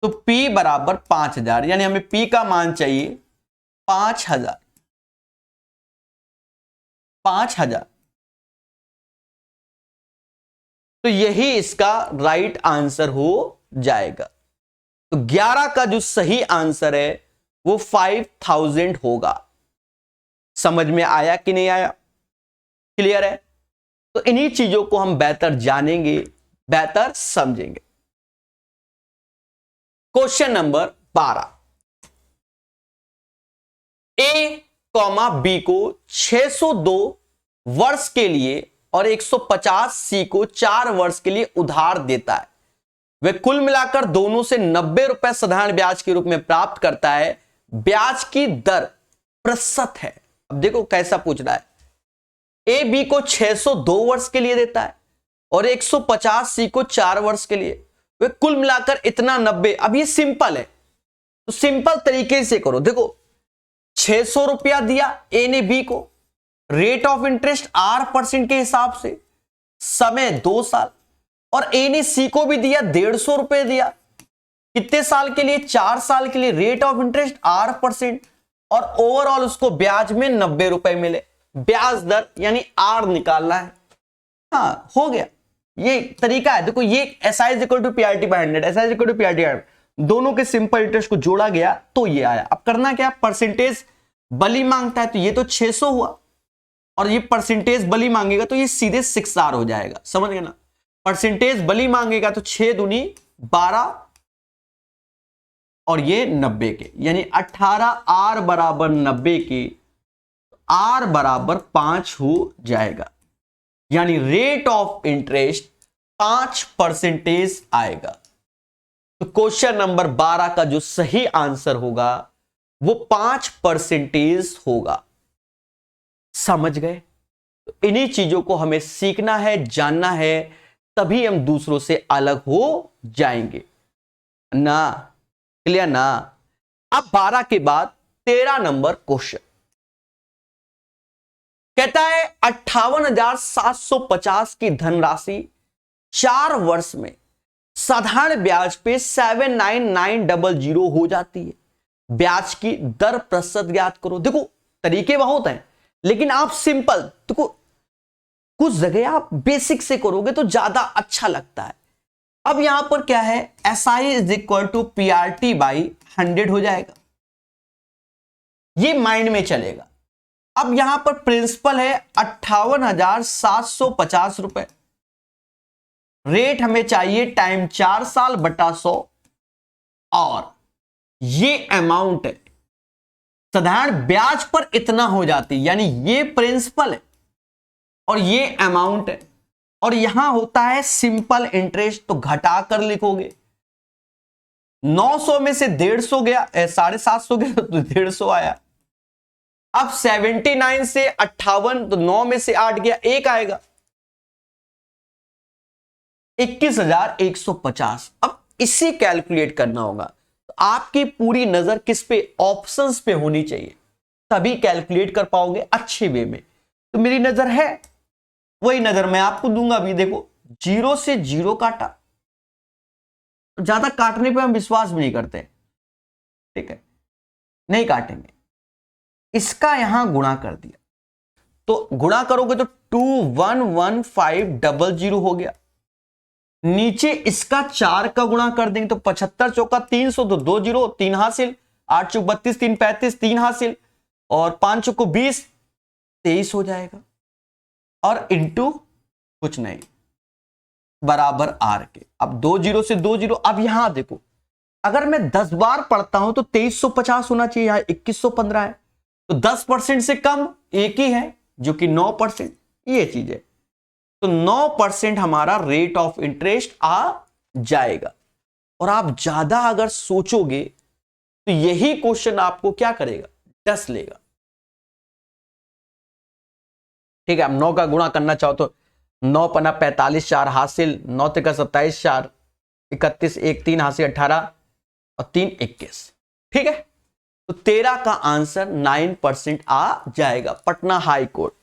तो p बराबर 5,000, यानी हमें p का मान चाहिए 5,000। तो यही इसका राइट आंसर हो जाएगा। तो 11 का जो सही आंसर है वो 5,000 होगा। समझ में आया कि नहीं आया? क्लियर है? तो इन्हीं चीजों को हम बेहतर जानेंगे, बेहतर समझेंगे। क्वेश्चन नंबर 12, ए कॉमा बी को 602 वर्ष के लिए और 150 सी को 4 वर्ष के लिए उधार देता है। वे कुल मिलाकर दोनों से 90 रुपए साधारण ब्याज के रूप में प्राप्त करता है। ब्याज की दर प्रतिशत है। अब देखो कैसा पूछ रहा है, ए बी को 602 वर्ष के लिए देता है और 150 सी को 4 वर्ष के लिए, वे कुल मिलाकर इतना 90। अब ये सिंपल है, तो सिंपल तरीके से करो। देखो 600 रुपया दिया ए ने बी को, रेट ऑफ इंटरेस्ट R% के हिसाब से, समय 2 साल, और ए ने सी को भी दिया 150 रुपए दिया, कितने साल के लिए, 4 साल के लिए, रेट ऑफ इंटरेस्ट R%, और ओवरऑल उसको ब्याज में 90 रुपए मिले। ब्याज दर यानी आर निकालना है। हाँ हो गया, ये तरीका है। देखो ये SI is equal to PRT by 100, SI is equal to PRT by 100, दोनों के सिंपल इंटरेस्ट को जोड़ा गया तो ये आया। अब करना क्या, परसेंटेज बली मांगता है तो ये तो 600 हुआ, और ये परसेंटेज बली मांगेगा तो ये सीधे 6R हो जाएगा, समझ गए ना। परसेंटेज बली मांगेगा तो 6 दूनी 12 और ये 90 के, यानी 18R बराबर 90 के, R बराबर 5 हो जाएगा, यानी रेट ऑफ इंटरेस्ट 5% आएगा। तो क्वेश्चन नंबर 12 का जो सही आंसर होगा वो 5% होगा। समझ गए? तो इन्हीं चीजों को हमें सीखना है, जानना है, तभी हम दूसरों से अलग हो जाएंगे ना। क्लियर ना? अब 12 के बाद 13 नंबर क्वेश्चन कहता है 58,750 की धनराशि 4 वर्ष में साधारण ब्याज पे 79900 हो जाती है। ब्याज की दर प्रतिशत ज्ञात करो। देखो तरीके बहुत हैं, लेकिन आप सिंपल, देखो कुछ जगह आप बेसिक से करोगे तो ज्यादा अच्छा लगता है। अब यहां पर क्या है, SI is equal to PRT by 100 हो जाएगा, ये माइंड में चलेगा। अब यहां पर प्रिंसिपल है 58,750 रुपए, रेट हमें चाहिए टाइम 4 साल बटा 100, और ये अमाउंट है साधारण ब्याज पर इतना हो जाती, यानी ये प्रिंसिपल है और ये अमाउंट है, और यहां होता है सिंपल इंटरेस्ट, तो घटा कर लिखोगे। 900 में से 150 गया, 750 गया तो 150 आया। अब 79 से 58, तो 9 में से 8 गया, 1 आएगा, 21,150। अब इसी कैलकुलेट करना होगा, तो आपकी पूरी नजर किस पे, ऑप्शंस पे होनी चाहिए, तभी कैलकुलेट कर पाओगे अच्छे वे में। तो मेरी नजर है, वही नजर मैं आपको दूंगा। अभी देखो 0 से 0 काटा, ज्यादा काटने पे हम विश्वास भी नहीं करते, ठीक है, नहीं काटेंगे। इसका यहां गुणा कर दिया, तो गुणा करोगे तो 211500 हो गया। नीचे इसका 4 का गुणा कर देंगे तो 75 चौका 300, तो 2 0, 3 हासिल, 8 चौक 32, 3 35, 3 हासिल, और 5 चौको 20, 23 हो जाएगा, और इंटू कुछ नहीं बराबर R के। अब 2 0 से 2 0। अब यहां देखो, अगर मैं 10 बार पढ़ता हूं तो 2350 होना चाहिए, यहां 2115 है, तो 10% से कम एक ही है जो कि 9%, ये चीज है। तो 9% हमारा रेट ऑफ इंटरेस्ट आ जाएगा। और आप ज्यादा अगर सोचोगे तो यही क्वेश्चन आपको क्या करेगा, 10 लेगा। ठीक है, आप 9 का गुणा करना चाहो तो 9 पना 45, 4 हासिल, 9 तिका 27, 4 31, 1 3 हासिल 18, और 3 21। ठीक है, तो 13 का आंसर 9% आ जाएगा। पटना हाई कोर्ट,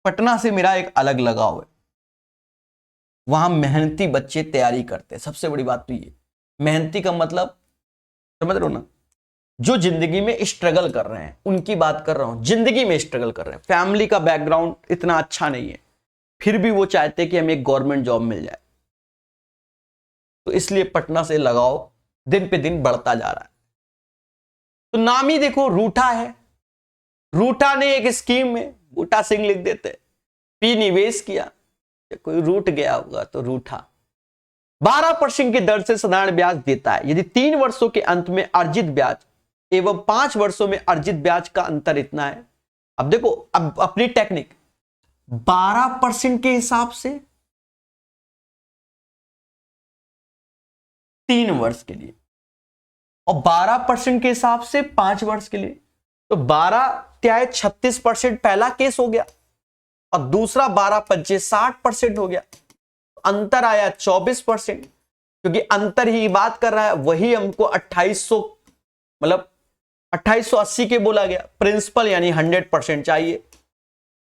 पटना से मेरा एक अलग लगाव है, वहां मेहनती बच्चे तैयारी करते हैं। सबसे बड़ी बात तो ये, मेहनती का मतलब समझ रहे हो ना, जो जिंदगी में स्ट्रगल कर रहे हैं उनकी बात कर रहा हूं, जिंदगी में स्ट्रगल कर रहे हैं, फैमिली का बैकग्राउंड इतना अच्छा नहीं है, फिर भी वो चाहते हैं कि हमें एक गवर्नमेंट जॉब मिल जाए। तो इसलिए पटना से लगाओ दिन पे दिन बढ़ता जा रहा है। तो नाम ही देखो रूठा है, रूठा ने एक स्कीम में बूटा सिंह लिख देते, पी निवेश किया, कोई रूठ गया होगा तो रूठा। 12% की दर से साधारण ब्याज देता है यदि 3 वर्षों के अंत में अर्जित ब्याज एवं 5 वर्षों में अर्जित ब्याज का अंतर इतना है। अब देखो, अब अपनी टेक्निक, 12% के हिसाब से 3 वर्ष के लिए, और 12% के हिसाब से 5 वर्ष के लिए, तो 12 त्याय 36% पहला केस हो गया, और दूसरा 12 पंचे 60% हो गया। अंतर आया 24%, क्योंकि अंतर ही बात कर रहा है, वही हमको 2800 मतलब 2880 के बोला गया। प्रिंसिपल यानी 100% चाहिए।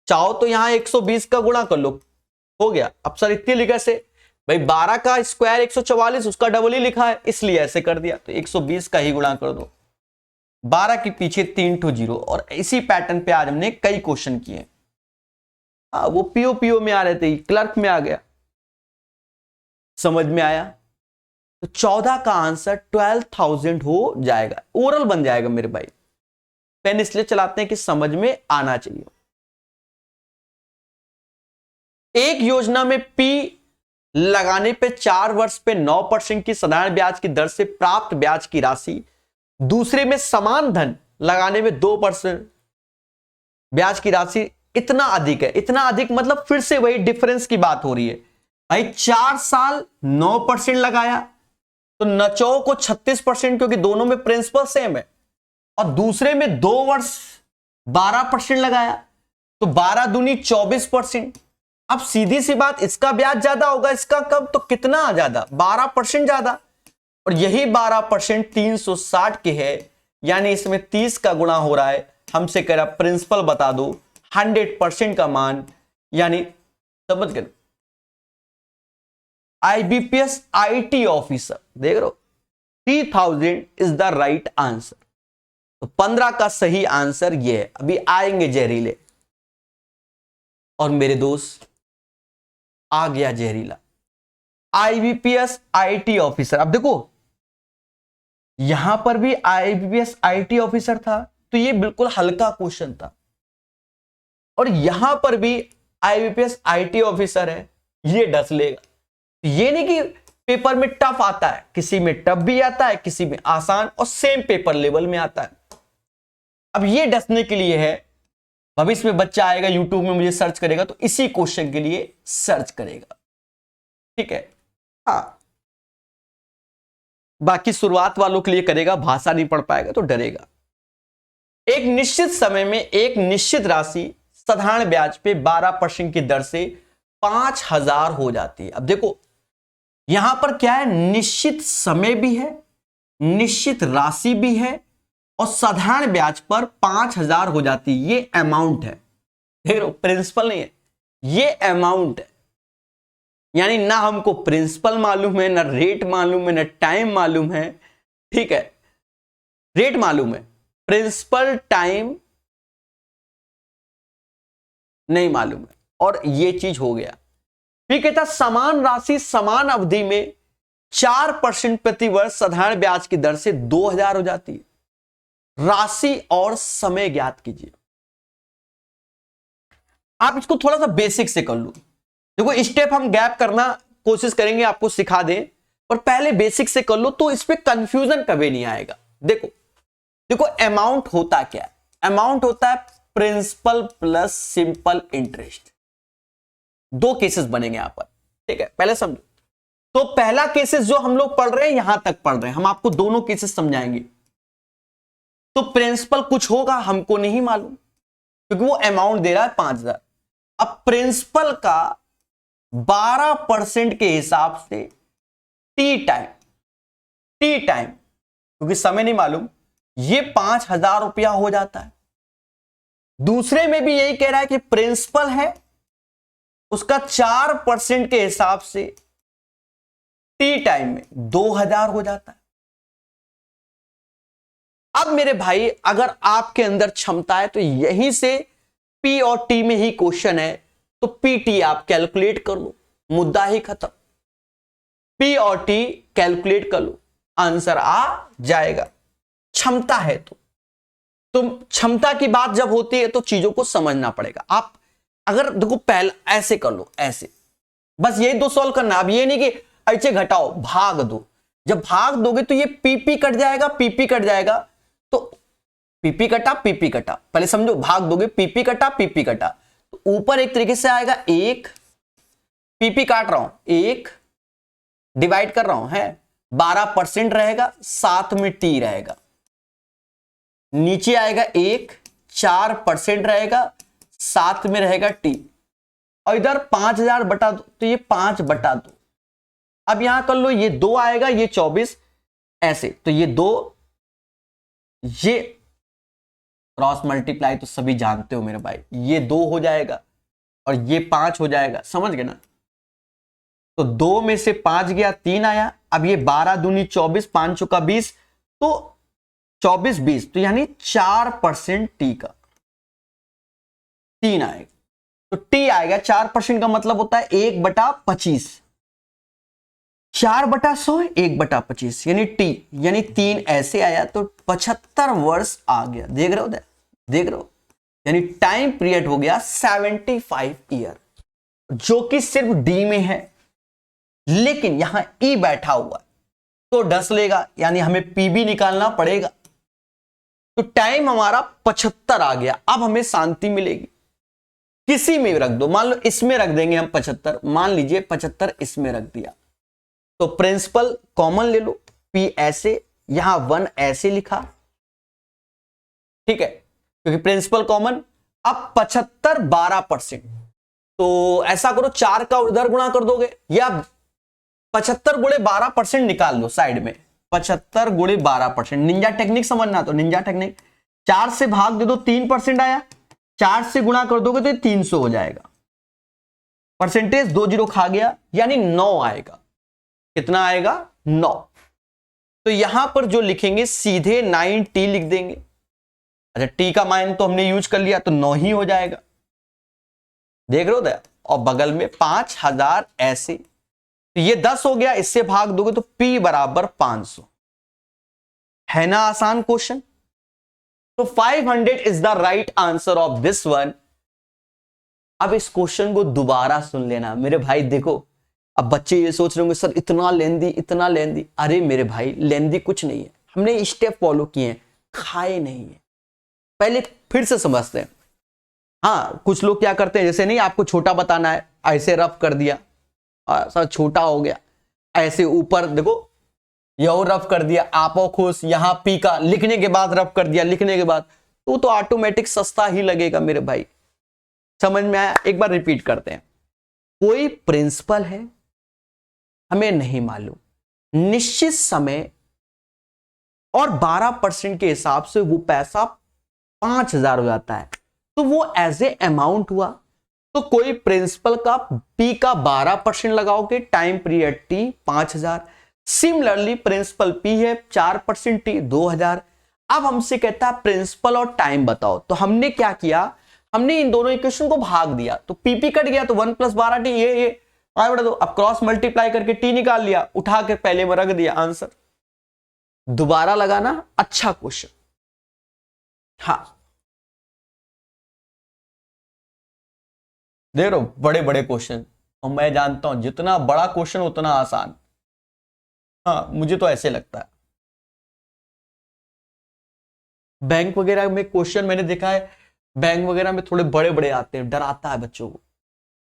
चाहो तो यहां 120 का गुणा कर लो, हो गया। अब सर इतनी लिखा से भाई 12 का स्क्वायर 144, उसका डबल ही लिखा है इसलिए ऐसे कर दिया, तो 120 का ही गुणा कर दो। 12 के पीछे 3 ठो 0। और इसी पैटर्न पे आज हमने कई क्वेश्चन किए। वो पीओ में आ रहे थे, क्लर्क में आ गया। समझ में आया? तो 14 का आंसर 12,000 हो जाएगा। ओरल बन जाएगा मेरे भाई। पेन इसलिए चलाते हैं कि समझ में आना चाहिए। एक योजना में पी लगाने पे 4 वर्ष पे 9% की साधारण ब्याज की दर से प्राप्त ब्याज की राशि, दूसरे में समान धन लगाने में 2% ब्याज की राशि इतना अधिक है। इतना अधिक मतलब फिर से वही डिफरेंस की बात हो रही है भाई। 4 साल 9% लगाया तो नचो को 36%, क्योंकि दोनों में प्रिंसिपल सेम है। और दूसरे में 2 वर्ष 12% लगाया तो 12 दूनी 24%। अब सीधी सी बात, इसका ब्याज ज्यादा होगा, इसका कब तो कितना ज्यादा, 12% ज्यादा। और यही 12% 360 के है, यानी इसमें 30 का गुणा हो रहा है। हमसे कह रहा प्रिंसिपल बता दो 100% का मान, यानी समझ गए। IBPS IT ऑफिसर देख रहे हो, 3000 इज द राइट आंसर। तो 15 का सही आंसर ये है। अभी आएंगे जहरीले, और मेरे दोस्त आ गया जहरीला IBPS IT ऑफिसर। अब देखो यहां पर भी IBPS IT ऑफिसर था, तो ये बिल्कुल हल्का क्वेश्चन था। और यहां पर भी IBPS IT ऑफिसर है, ये डस लेगा। ये नहीं कि पेपर में टफ आता है, किसी में टफ भी आता है, किसी में आसान, और सेम पेपर लेवल में आता है। अब ये डसने के लिए है, भविष्य में बच्चा आएगा यूट्यूब में मुझे सर्च करेगा तो इसी क्वेश्चन के लिए सर्च करेगा, ठीक है। हाँ, बाकी शुरुआत वालों के लिए करेगा, भाषा नहीं पढ़ पाएगा तो डरेगा। एक निश्चित समय में एक निश्चित राशि साधारण ब्याज पे 12% की दर से 5,000 हो जाती है। अब देखो यहां पर क्या है, निश्चित समय भी है, निश्चित राशि भी है, और साधारण ब्याज पर 5,000 हो जाती है। ये अमाउंट है, देख रहे हो, प्रिंसिपल नहीं है, ये अमाउंट है। यानी ना हमको प्रिंसिपल मालूम है, ना रेट मालूम है, ना टाइम मालूम है, ठीक है। रेट मालूम है, प्रिंसिपल टाइम नहीं मालूम है, और ये चीज हो गया। फिर कहता समान राशि समान अवधि में 4% प्रति वर्ष साधारण ब्याज की दर से 2,000 हो जाती है। राशि और समय ज्ञात कीजिए। आप इसको थोड़ा सा बेसिक से कर लो। देखो स्टेप हम गैप करना कोशिश करेंगे, आपको सिखा दें, पर पहले बेसिक से कर लो तो इस पे कंफ्यूजन कभी नहीं आएगा। देखो देखो अमाउंट होता क्या है? अमाउंट होता है प्रिंसिपल प्लस सिंपल इंटरेस्ट। दो केसेस बनेंगे यहां पर, ठीक है, पहले समझो। तो पहला केसेस जो हम लोग पढ़ रहे हैं, यहां तक पढ़ रहे हैं, हम आपको दोनों केसेस समझाएंगे। तो प्रिंसिपल कुछ होगा, हमको नहीं मालूम, क्योंकि वो अमाउंट दे रहा है 5,000। अब प्रिंसिपल का 12% के हिसाब से टी टाइम, क्योंकि समय नहीं मालूम, ये 5,000 रुपया हो जाता है। दूसरे में भी यही कह रहा है कि प्रिंसिपल है, उसका 4% के हिसाब से टी टाइम में 2,000 हो जाता है। अब मेरे भाई अगर आपके अंदर क्षमता है तो यहीं से पी और टी में ही क्वेश्चन है, तो पीटी आप कैलकुलेट कर लो, मुद्दा ही खत्म। पी और टी कैलकुलेट कर लो, आंसर आ जाएगा। क्षमता है तो क्षमता की बात जब होती है तो चीजों को समझना पड़ेगा। आप अगर देखो पहले ऐसे कर लो, ऐसे बस यही दो सॉल्व करना। अब ये नहीं कि ऐसे घटाओ, भाग दो। जब भाग दोगे तो ये पीपी कट जाएगा, पीपी कट जाएगा, तो पीपी कटा पीपी कटा, पहले समझो, भाग दोगे पीपी कटा पीपी कटा, तो ऊपर एक तरीके से आएगा एक, पीपी काट रहा हूं, एक डिवाइड कर रहा हूं, है 12% रहेगा, साथ में टी रहेगा। नीचे आएगा एक, 4% रहेगा, साथ में रहेगा टी, और इधर 5,000 बटा दो, तो ये 5 बटा 2। अब यहां कर लो, ये 2 आएगा, ये 24, ऐसे, तो ये 2, ये क्रॉस मल्टीप्लाई तो सभी जानते हो मेरे भाई, ये 2 हो जाएगा और ये 5 हो जाएगा, समझ गए ना। तो 2 में से 5 गया, 3 आया। अब ये 12 दूनी 24, 5 चौका 20, तो 24 20, तो यानी 4% टी का 3 आएगा। तो टी आएगा 4% का मतलब होता है 1/25, 4/100 1/25, यानी टी यानी 3 ऐसे आया तो 75 वर्ष आ गया। देख रहे हो, देख रहे हो, यानी टाइम पीरियड हो गया 75 ईयर, जो कि सिर्फ डी में है, लेकिन यहां ई बैठा हुआ है तो डस लेगा, यानी हमें पी भी निकालना पड़ेगा। तो टाइम हमारा 75 आ गया। अब हमें शांति मिलेगी, किसी में रख दो, मान लो इसमें रख देंगे हम 75, मान लीजिए 75 इसमें रख दिया, तो प्रिंसिपल कॉमन ले लो, पी ऐसे, यहां 1 ऐसे लिखा, ठीक है, क्योंकि प्रिंसिपल कॉमन। अब 75 12%, तो ऐसा करो 4 का उधर गुणा कर दोगे, या 75 गुणे 12% निकाल लो साइड में, 75 गुणे 12%, निंजा टेक्निक समझना, तो निंजा टेक्निक 4 से भाग दे दो 3% आया, 4 से गुणा कर दोगे तो ये 300 हो जाएगा, परसेंटेज 2 जीरो खा गया, यानी 9 आएगा। कितना आएगा? 9। तो यहां पर जो लिखेंगे सीधे 9t लिख देंगे। अच्छा, टी का मान तो हमने यूज कर लिया, तो 9 ही हो जाएगा, देख रहे हो, और बगल में 5000 ऐसे, तो ये 10 हो गया, इससे भाग दोगे तो p बराबर 500, है ना आसान क्वेश्चन। तो 500 is the right answer of this one. अब इस क्वेश्चन को दोबारा सुन लेना मेरे भाई। देखो, अब बच्चे ये सोच रहे होंगे सर इतना लेंदी, इतना लेंदी। अरे मेरे भाई, लेंदी कुछ नहीं है, हमने स्टेप फॉलो किए हैं, खाए नहीं है। पहले फिर से समझते हैं। हाँ, कुछ लोग क्या करते हैं, जैसे नहीं आपको छोटा बताना है, ऐसे रफ कर दिया, सर छोटा हो गया, ऐसे ऊपर देखो यह रफ कर दिया, आपो खुश, यहां पी का लिखने के बाद रफ कर दिया, लिखने के बाद, तो ऑटोमेटिक सस्ता ही लगेगा मेरे भाई। समझ में आया? एक बार रिपीट करते हैं। कोई प्रिंसिपल है, हमें नहीं मालूम, निश्चित समय और 12% के हिसाब से वो पैसा 5000 हो जाता है, तो वो एज ए अमाउंट हुआ। तो कोई प्रिंसिपल का पी का 12% लगाओगे, time period T 5000। Similarly principal P है 4% टी 2000। अब हमसे कहता है प्रिंसिपल और टाइम बताओ, तो हमने क्या किया, हमने इन दोनों इक्वेशन को भाग दिया, तो पीपी कट गया, तो 1 + 12t, ये आगे बढ़ा दो। अब क्रॉस मल्टीप्लाई करके टी निकाल लिया, उठा के पहले में रख दिया, आंसर। दोबारा लगाना, अच्छा क्वेश्चन। हाँ, देख रहे हो, बड़े बड़े क्वेश्चन, और मैं जानता हूं जितना बड़ा क्वेश्चन उतना आसान। हाँ, मुझे तो ऐसे लगता है। बैंक वगैरह में क्वेश्चन मैंने देखा है, बैंक वगैरह में थोड़े बड़े बड़े आते हैं, डराता है बच्चों को।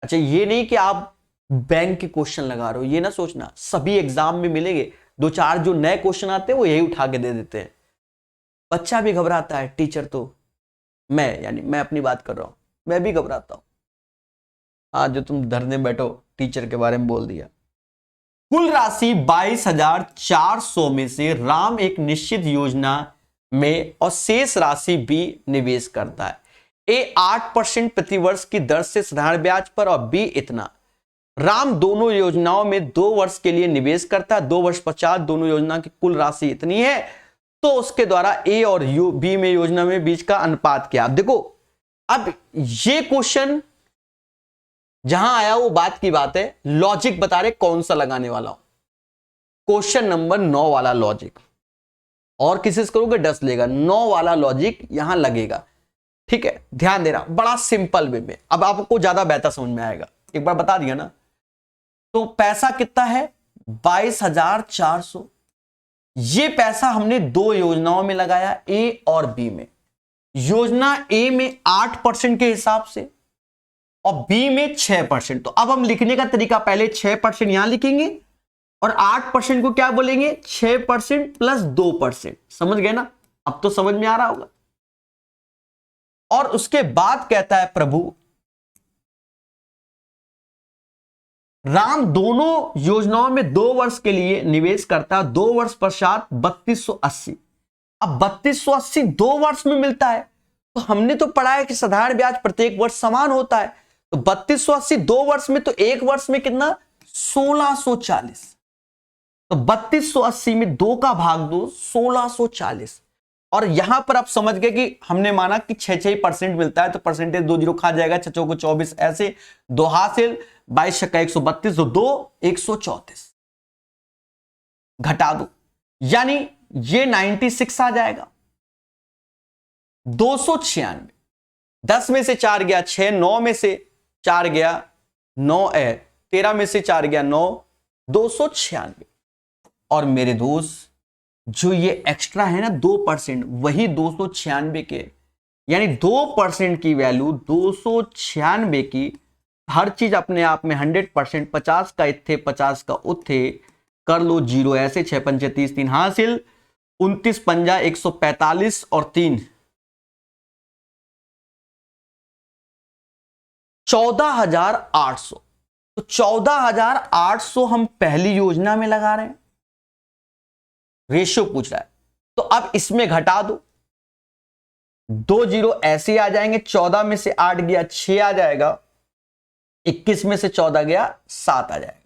अच्छा, ये नहीं कि आप बैंक के क्वेश्चन लगा रहे हो, ये ना सोचना, सभी एग्जाम में मिलेंगे। 2-4 जो नए क्वेश्चन आते हैं वो यही उठा के दे देते हैं, बच्चा भी घबराता है, टीचर तो, मैं अपनी बात कर रहा हूं, मैं भी घबराता हूं। हाँ, जो तुम धरने बैठो टीचर के बारे में बोल दिया। कुल राशि 22,400 में से राम एक निश्चित योजना में और शेष राशि बी निवेश करता है। ए 8% प्रतिवर्ष की दर से साधारण ब्याज पर और बी इतना। राम दोनों योजनाओं में 2 वर्ष के लिए निवेश करता है, 2 वर्ष पश्चात दोनों योजना की कुल राशि इतनी है, तो उसके द्वारा ए और बी में योजना में बीच का अनुपात क्या। देखो, अब ये क्वेश्चन जहां आया वो बात की बात है, लॉजिक बता रहे कौन सा लगाने वाला हूं। क्वेश्चन नंबर 9 वाला लॉजिक, और किसी से करोगे 10 लेगा, 9 वाला लॉजिक यहां लगेगा। ठीक है, ध्यान देना, बड़ा सिंपल वे में, अब आपको ज्यादा बेहतर समझ में आएगा। एक बार बता दिया ना, तो पैसा कितना है 22,400। ये पैसा हमने 2 योजनाओं में लगाया, ए और बी में। योजना ए में 8% के हिसाब से और बी में 6%। तो अब हम लिखने का तरीका, पहले 6% यहां लिखेंगे और 8% को क्या बोलेंगे, 6% प्लस 2%। समझ गए ना? अब तो समझ में आ रहा होगा। और उसके बाद कहता है प्रभु, राम दोनों योजनाओं में 2 वर्ष के लिए निवेश करता है, 2 वर्ष पश्चात 3280। अब 3280 2 वर्ष में मिलता है, तो हमने तो पढ़ा है कि साधारण ब्याज प्रत्येक वर्ष समान होता है, तो 3280 2 वर्ष में, तो एक वर्ष में कितना 1640, तो 3280 में 2 का भाग दो 1640। और यहां पर आप समझ गए कि हमने माना कि 6% मिलता है, तो परसेंटेज 2 जीरो खा जाएगा, 6 को 24 ऐसे, 2 हासिल, 22 छक्का 132, तो 2 134 घटा दो, यानी ये 96 आ जाएगा। 296, 10 में से 4 गया 6, 9 में से 4 गया 9 है, 13 में से 4 गया 9, 296। और मेरे दोस्त जो ये एक्स्ट्रा है ना 2%, वही 296 के, यानी 2% की वैल्यू 296 की। हर चीज अपने आप में 100%, 50 का इत्थे 50 का उत्थे, कर लो जीरो ऐसे, 6 पंचे 30, 3 हासिल, 29 पंजा 145 और 3 14,800। तो 14,800 हम पहली योजना में लगा रहे हैं, रेशियो पूछ रहा है, तो अब इसमें घटा दो, 2 जीरो ऐसे आ जाएंगे, 14 में से 8 गया 6 आ जाएगा, 21 में से 14 गया 7 आ जाएगा,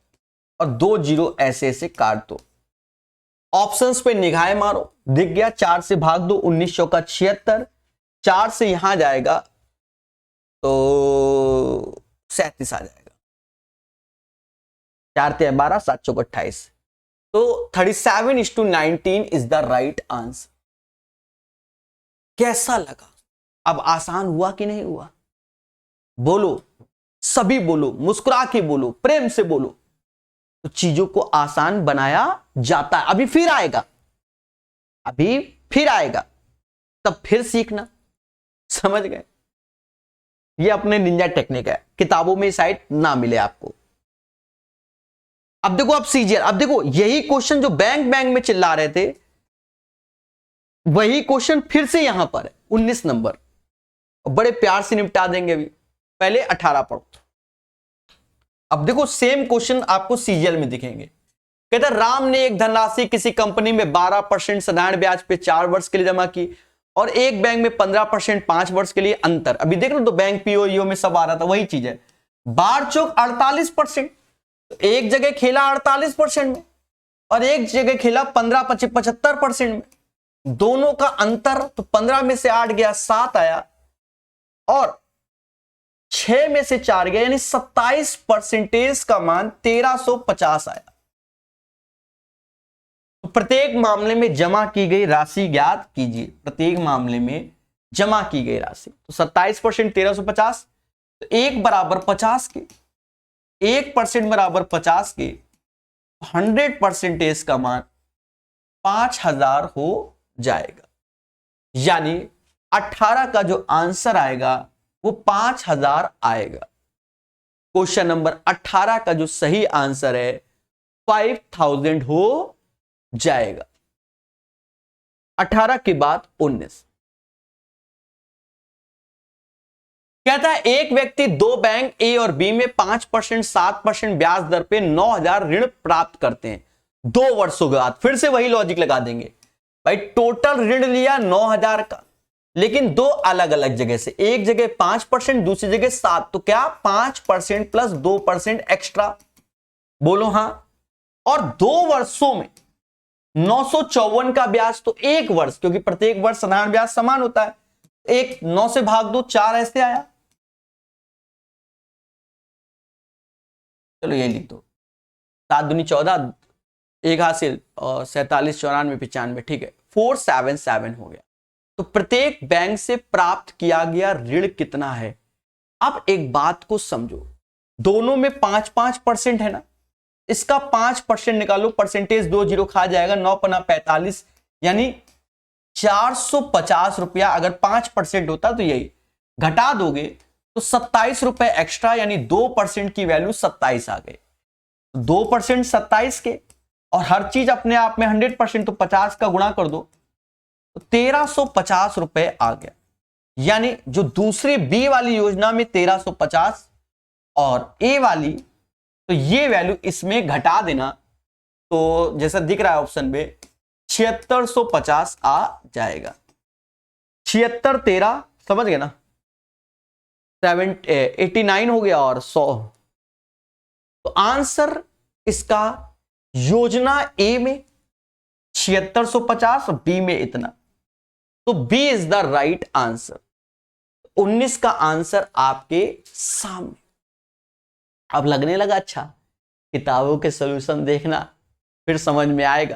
और 2 जीरो ऐसे ऐसे काट दो। ऑप्शंस पे निगाहें मारो, दिख गया, 4 से भाग दो, 19 चौका 76, 4 से यहां जाएगा तो 37 आ जाएगा, 4 ते 12, 7 चौका 28, तो 37:19 इज द राइट आंसर। कैसा लगा? अब आसान हुआ कि नहीं हुआ? बोलो, सभी बोलो, मुस्कुरा के बोलो, प्रेम से बोलो। तो चीजों को आसान बनाया जाता है। अभी फिर आएगा, अभी फिर आएगा, तब फिर सीखना। समझ गए? ये अपने निंजा टेक्निक है, किताबों में शायद ना मिले आपको। अब देखो, अब सीजिए, अब देखो यही क्वेश्चन जो बैंक में चिल्ला रहे थे, वही क्वेश्चन फिर से यहां पर है, 19 नंबर। बड़े प्यार से निपटा देंगे। अभी पहले 18 पढ़ो। अब देखो सेम क्वेश्चन आपको सीजीएल में दिखेंगे। कहता राम ने एक धनराशि किसी कंपनी में 12% साधारण ब्याज पे 4 वर्ष के लिए जमा की, और एक बैंक में 15% 5 वर्ष के लिए। अंतर अभी देख लो, तो बैंक पीओ ईओ में सब आ रहा था, वही चीज है। बार चौक 48%, एक जगह खेला 48% में, और एक जगह खेला 15-75% में। दोनों का अंतर, तो 15 में से 8 गया 7 आया, और 6 में से 4 गया, यानी 27% का मान 1350 आया। तो प्रत्येक मामले में जमा की गई राशि ज्ञात कीजिए। प्रत्येक मामले में जमा की गई राशि, तो 27% 1350, तो 1 बराबर 50 के, 1% बराबर 50 के, 100% का मान 5000 हो जाएगा। यानी 18 का जो आंसर आएगा वो 5000 आएगा। क्वेश्चन नंबर 18 का जो सही आंसर है 5000 हो जाएगा। 18 के बाद 19 कहता है एक व्यक्ति 2 बैंक ए और बी में 5% 7% ब्याज दर पे 9000 ऋण प्राप्त करते हैं 2 वर्षों के बाद। फिर से वही लॉजिक लगा देंगे भाई, टोटल ऋण लिया 9000 का, लेकिन 2 अलग अलग जगह से, एक जगह 5% दूसरी जगह 7, तो क्या 5% प्लस 2% एक्स्ट्रा, बोलो हां। और 2 वर्षों में 954 का ब्याज, तो 1 वर्ष, क्योंकि प्रत्येक वर्ष साधारण ब्याज समान होता है, एक 9 से भाग दो 4 ऐसे आया। चलो ये लिख दो, 7 दूनी 14, 1 हासिल, और 47 94 95, ठीक है, 477 हो गया। तो प्रत्येक बैंक से प्राप्त किया गया ऋण कितना है? अब एक बात को समझो, दोनों में 5-5% है ना, इसका 5% निकालो, परसेंटेज 2 जीरो खा जाएगा, 9 पना 45, यानी 450 रुपया अगर 5% होता तो यही, घटा दोगे तो 27 रुपए एक्स्ट्रा, यानी 2% की वैल्यू 27 आ गई। 2% 27 के, और हर चीज अपने आप में 100%, तो 50 का गुणा कर दो तो 1350 रुपए आ गया। यानी जो दूसरी बी वाली योजना में 1350 और ए वाली, तो ये वैल्यू इसमें घटा देना, तो जैसा दिख रहा है ऑप्शन में 7650 आ जाएगा। 76 13 समझ गए ना, 89 हो गया और 100। तो आंसर इसका योजना ए में 7650, बी में इतना, तो B is the right answer. 19 का आंसर आपके सामने। अब लगने लगा अच्छा, किताबों के सॉल्यूशन देखना फिर समझ में आएगा।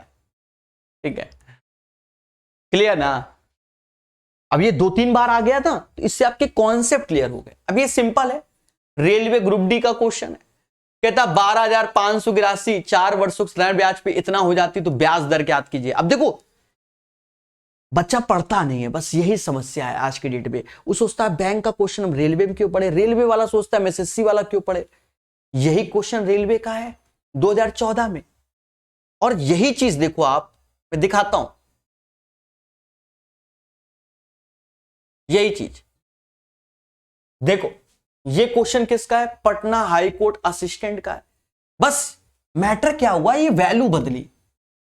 ठीक है, क्लियर ना। अब ये 2-3 बार आ गया था तो इससे आपके कॉन्सेप्ट क्लियर हो गए। अब ये सिंपल है, रेलवे ग्रुप डी का क्वेश्चन है। कहता 12,500 की राशि 4 वर्षों के ब्याज पे इतना हो जाती तो ब्याज दर ज्ञात कीजिए। अब देखो बच्चा पढ़ता नहीं है, बस यही समस्या है आज के डेट में। वो सोचता है बैंक का क्वेश्चन हम रेलवे में क्यों पढ़े, रेलवे वाला सोचता है एसएससी वाला क्यों पढ़े। यही क्वेश्चन रेलवे का है 2014 में। और यही चीज देखो आप, मैं दिखाता हूं यही चीज। देखो ये क्वेश्चन किसका है, पटना हाई कोर्ट असिस्टेंट का है। बस मैटर क्या हुआ, ये वैल्यू बदली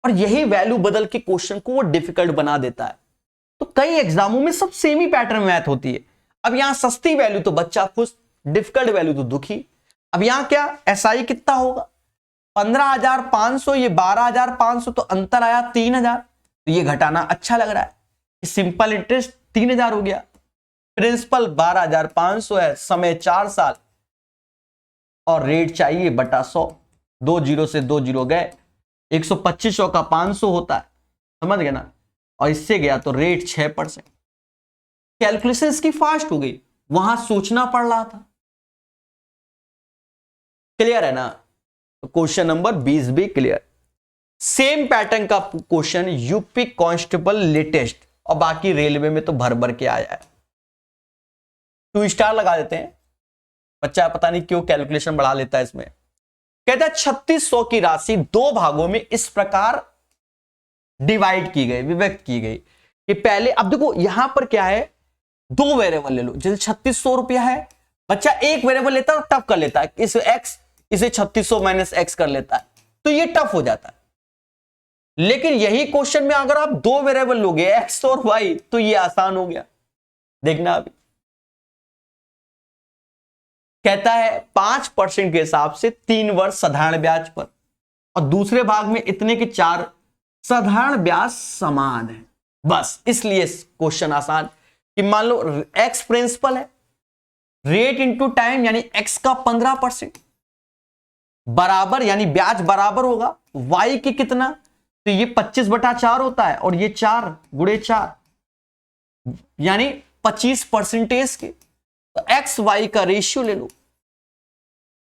और यही वैल्यू बदल के क्वेश्चन को वो डिफिकल्ट बना देता है। तो कई एग्जामों में सब सेम ही पैटर्न मैथ होती है। अब यहां सस्ती वैल्यू तो बच्चा खुश, डिफिकल्ट वैल्यू तो दुखी। अब यहां क्या एसआई कितना होगा, 15,500, ये 12,500, तो अंतर आया 3,000। तो ये घटाना अच्छा लग रहा है, सिंपल इंटरेस्ट 3,000 हो गया, प्रिंसिपल 12,500 है, समय 4 साल और रेट चाहिए बटा 100। 2 जीरो से 2 जीरो गए, 125 का 500 होता है, समझ गए ना। और इससे गया तो रेट 6%। कैलकुलेशन इसकी फास्ट हो गई, वहां सोचना पड़ रहा था। क्लियर है ना। तो क्वेश्चन नंबर 20 भी क्लियर। सेम पैटर्न का क्वेश्चन यूपी कांस्टेबल लेटेस्ट, और बाकी रेलवे में तो भर भर के आया है। 2 स्टार लगा देते हैं, बच्चा पता नहीं क्यों कैलकुलेशन बढ़ा लेता है इसमें। कहता है 3600 की राशि 2 भागों में इस प्रकार डिवाइड की गई, विभक्त की गई कि पहले, अब देखो यहां पर क्या है, 2 वेरिएबल ले लो। जैसे 3600 रुपया है, बच्चा एक वेरिएबल लेता है टफ कर लेता है, इसे एक्स, इसे 3600 माइनस एक्स कर लेता है, तो ये टफ हो जाता है। लेकिन यही क्वेश्चन में अगर आप 2 वेरिएबल लोगे एक्स और वाई, तो ये आसान हो गया। देखना अभी कहता है 5% के हिसाब से 3 वर्ष साधारण ब्याज पर, और दूसरे भाग में इतने के 4 साधारण ब्याज समान है। बस इसलिए क्वेश्चन आसान कि मान लो एक्स प्रिंसिपल है, रेट इंटू टाइम यानी एक्स का 15% बराबर, यानी ब्याज बराबर होगा वाई के कितना, तो ये 25/4 होता है और ये 4 गुणे 4 यानी 25% के। तो एक्स वाई का रेशियो ले लो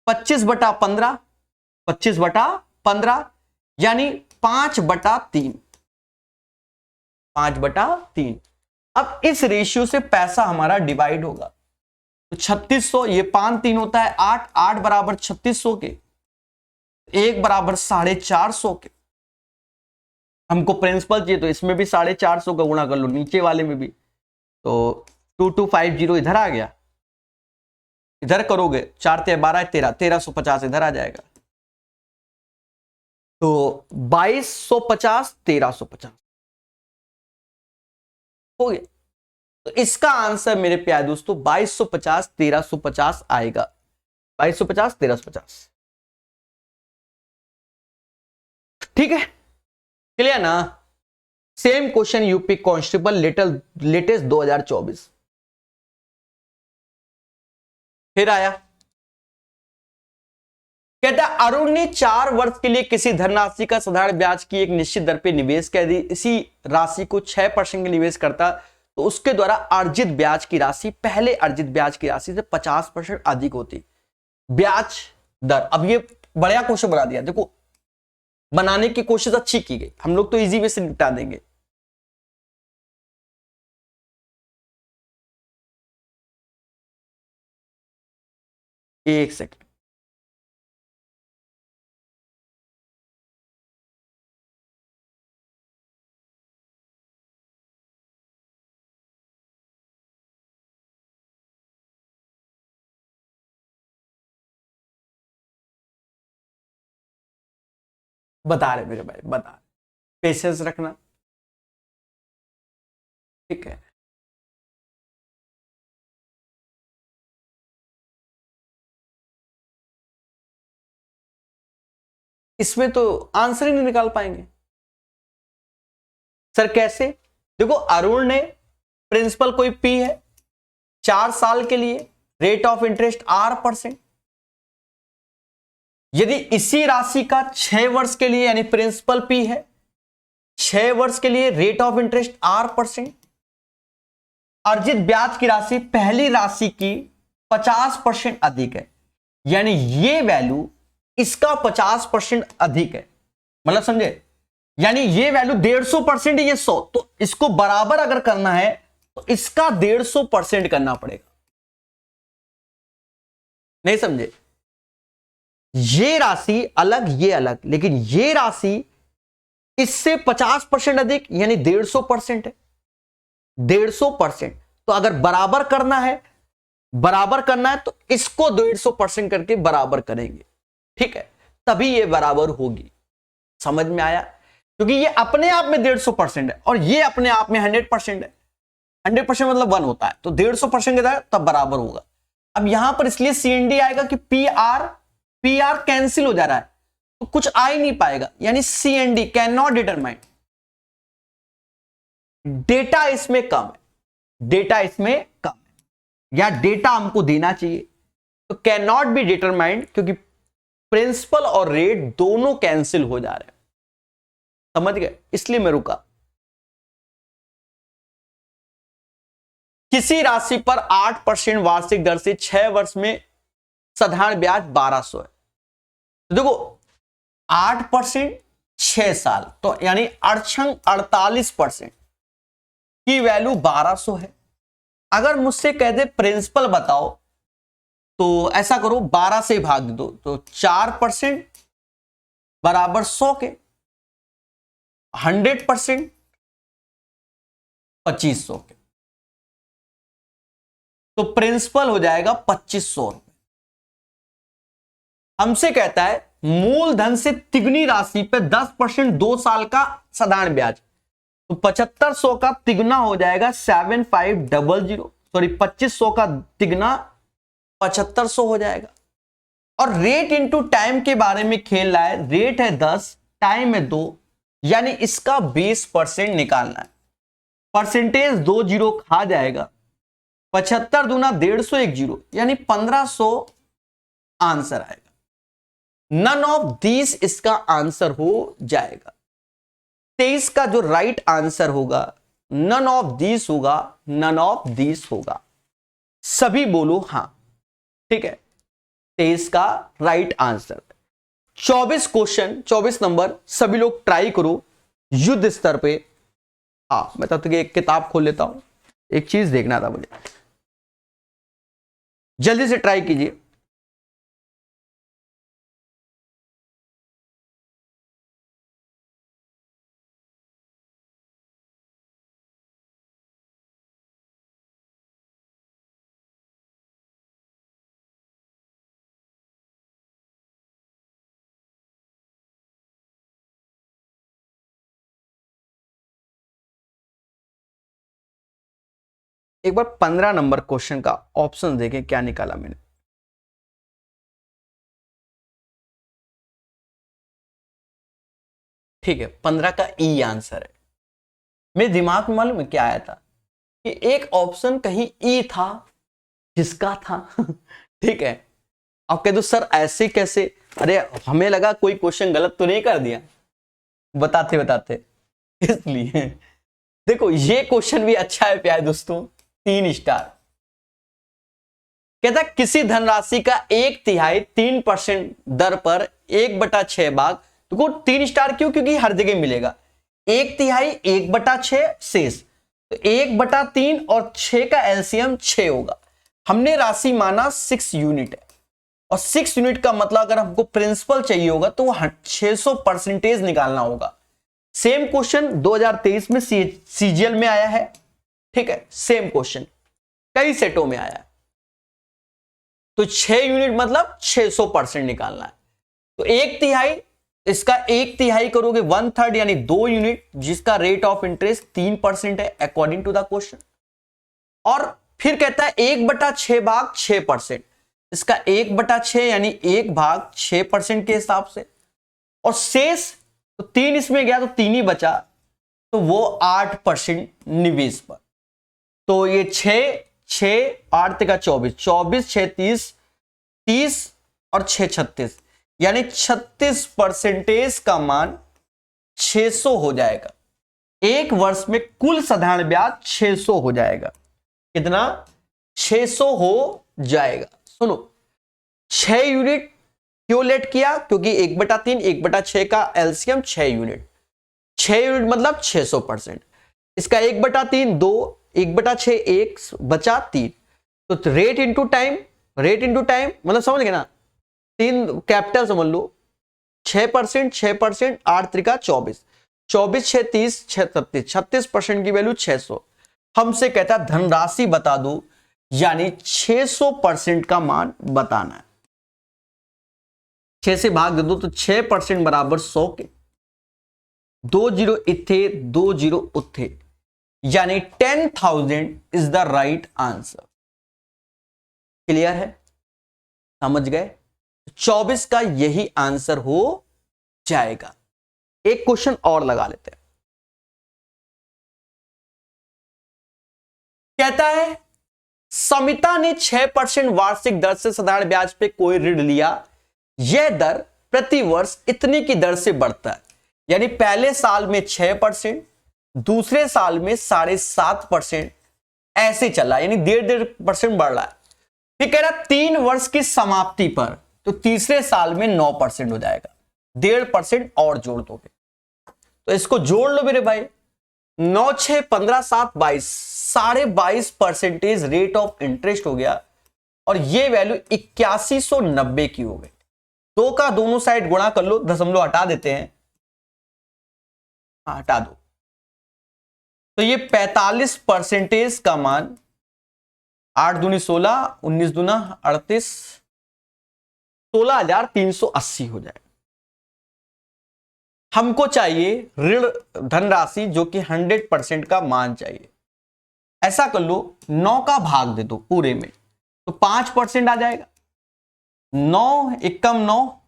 25/15, 25/15 यानी 5/3, 5/3। अब इस रेशियो से पैसा हमारा डिवाइड होगा, तो 3600, ये 5-3 होता है 8, 8 बराबर 3600 के, 1 बराबर 450 के। हमको प्रिंसिपल चाहिए तो इसमें भी 450 का गुणा कर लो, नीचे वाले में भी। तो 2250 इधर आ गया, इधर करोगे 4 × 12 13, 1350 इधर आ जाएगा। तो 2250, 1350 हो गया। तो इसका आंसर मेरे प्यारे दोस्तों 2250, 1350 आएगा। 2250, 1350, ठीक है, क्लियर ना। Same question UP constable latest 2024 फिर आया। कहता है अरुण ने 4 वर्ष के लिए किसी धनराशि का साधारण ब्याज की एक निश्चित दर पर निवेश कर दी। इसी राशि को 6% के निवेश करता तो उसके द्वारा अर्जित ब्याज की राशि पहले अर्जित ब्याज की राशि से 50% अधिक होती। ब्याज दर, अब ये बढ़िया क्वेश्चन बना दिया। देखो बनाने की कोशिश अच्छी की गई, हम लोग तो इजी वे से निपटा देंगे। एक सेकंड, बता रहे मेरे भाई, बता रहे, पेशेंस रखना, ठीक है। इसमें तो आंसर ही नहीं निकाल पाएंगे। सर कैसे? देखो अरुण ने प्रिंसिपल कोई पी है, 4 साल के लिए, रेट ऑफ इंटरेस्ट R%। यदि इसी राशि का 6 वर्ष के लिए यानी प्रिंसिपल पी है, 6 वर्ष के लिए रेट ऑफ इंटरेस्ट R%, अर्जित ब्याज की राशि पहली राशि की 50% अधिक है, यानी ये वैल्यू इसका 50% अधिक है, मतलब समझे, यानी ये वैल्यू 150% ये 100, तो इसको बराबर अगर करना है तो इसका 150% करना पड़ेगा। नहीं समझे? ये राशि अलग, ये अलग, लेकिन ये राशि इससे 50% अधिक यानी 150% है, 150%। तो अगर बराबर करना है तो इसको 150% करके बराबर करेंगे, ठीक है, तभी ये बराबर होगी। समझ में आया? क्योंकि ये अपने आप में 150% है और ये अपने आप में 100% है। 100% मतलब 1 होता है, तो 150% के तब बराबर होगा। अब यहां पर इसलिए CND आएगा कि PR कैंसिल हो जा रहा है, तो कुछ आ ही नहीं पाएगा, यानी CND can not determine. Data इसमें कम है, डेटा इसमें कम है, या डेटा हमको देना चाहिए, तो कैन नॉट बी डिटरमाइंड, क्योंकि प्रिंसिपल और रेट दोनों कैंसिल हो जा रहे हैं। समझ गए? इसलिए मैं रुका। किसी राशि पर 8% वार्षिक दर से 6 वर्ष में साधारण ब्याज 1200 है। तो देखो 8% 6 साल, तो यानी 48% की वैल्यू 1200 है। अगर मुझसे कह दे प्रिंसिपल बताओ, तो ऐसा करो 12 से भाग दो, तो 4% बराबर 100 के, 100% 2500 के, तो प्रिंसिपल हो जाएगा 2500 रुपए। हमसे कहता है मूलधन से तिगुनी राशि पे 10% 2 साल का साधारण ब्याज, तो 7500 का तिगुना हो जाएगा 7500, सॉरी 2500 का तिगुना 7500 हो जाएगा। और रेट इनटू टाइम के बारे में खेल रहा है, रेट है 10, टाइम है 2, यानी इसका 20% निकालना है। परसेंटेज 2 जीरो खा जाएगा, 75 दूना 150 1 जीरो, यानी 1500 आंसर आएगा। नन ऑफ दीज इसका आंसर हो जाएगा। 23 का जो राइट आंसर होगा नन ऑफ दीज होगा, नन ऑफ दीज होगा। सभी बोलो हां, ठीक है, 23 का राइट आंसर। 24 क्वेश्चन, 24 नंबर, सभी लोग ट्राई करो युद्ध स्तर पे। मैं तब तक एक किताब खोल लेता हूं, एक चीज देखना था मुझे, जल्दी से ट्राई कीजिए। एक बार 15 नंबर क्वेश्चन का ऑप्शन देखें क्या निकाला मैंने। ठीक है, 15 का ई आंसर है। मेरे दिमाग में मालूम है क्या आया था कि एक ऑप्शन कहीं ई था जिसका था ठीक है, अब कह दो सर ऐसे कैसे, अरे हमें लगा कोई क्वेश्चन गलत तो नहीं कर दिया बताते बताते, इसलिए देखो ये क्वेश्चन भी अच्छा है प्यारे दोस्तों, 3 स्टार। कहता किसी धनराशि का 1/3 3% दर पर 1/6 भाग, देखो 3 स्टार क्यों, क्योंकि हर जगह मिलेगा। 1/3 1/6 शेष, तो 1/3 और 6 का एलसीएम 6 होगा। हमने राशि माना 6 यूनिट है, और 6 यूनिट का मतलब अगर हमको प्रिंसिपल चाहिए होगा तो 600% निकालना होगा। सेम क्वेश्चन 2023 में सीजीएल में आया है, ठीक है, सेम क्वेश्चन कई सेटों में आया है। तो 6 यूनिट मतलब 600% निकालना है। तो 1/3, इसका 1/3 करोगे 1/3 यानी 2 यूनिट, जिसका रेट ऑफ इंटरेस्ट 3% है अकॉर्डिंग टू द क्वेश्चन। और फिर कहता है 1/6 भाग 6%, इसका 1/6 यानी 1 भाग 6% के हिसाब से। और शेष तो 3 इसमें गया तो 3 ही बचा, तो वो 8% निवेश पर। तो ये 6 का 24, 24 6 30, 30 और 6 36, यानी 36% का मान 600 हो जाएगा। एक वर्ष में कुल साधारण ब्याज 600 हो जाएगा। कितना? 600 हो जाएगा। सुनो, 6 यूनिट क्यों लेट किया? क्योंकि 1/3 1/6 का एलसीएम 6 यूनिट, 6 यूनिट मतलब 600%। इसका 1/3 2, 1/6 1 बचा 3, तो rate into time, rate into time मतलब समझ गए ना, 3 कैपिटल समझ लो, 6%, 6%, 8 त्रिका 24, 24 6 30, 6 36, 36% की वैल्यू 600। हमसे कहता धनराशि बता दो, यानी 600% का मान बताना है। 6 से भाग दे दो तो 6% बराबर 100 के, 2 जीरो इथे 2 जीरो उथे, यानी 10,000 is the right answer. Clear है? समझ गए? 24 का यही आंसर हो जाएगा। एक क्वेश्चन और लगा लेते हैं। कहता है समिता ने 6% वार्षिक दर से साधारण ब्याज पे कोई ऋण लिया, यह दर प्रति वर्ष इतनी की दर से बढ़ता है। यानी पहले साल में 6%, दूसरे साल में 7.5%, ऐसे चला, यानी 1.5% बढ़ रहा है। फिर कह रहा 3 वर्ष की समाप्ति पर, तो तीसरे साल में 9% हो जाएगा, 1.5% और जोड़ दोगे। तो इसको जोड़ लो मेरे भाई, 9 6 15 7 22, 22.5% रेट ऑफ इंटरेस्ट हो गया, और ये वैल्यू 8190 की हो गई। 2 का दोनों साइड गुणा कर लो, दशमलव हटा देते हैं, हटा दो, तो ये 45% का मान 8 दूनी 16, 19 दूना 38, 16,380 हो जाए। हमको चाहिए ऋण धनराशि जो कि 100% का मान चाहिए। ऐसा कर लो, 9 का भाग दे दो पूरे में, तो 5% आ जाएगा। 9 एकम 9,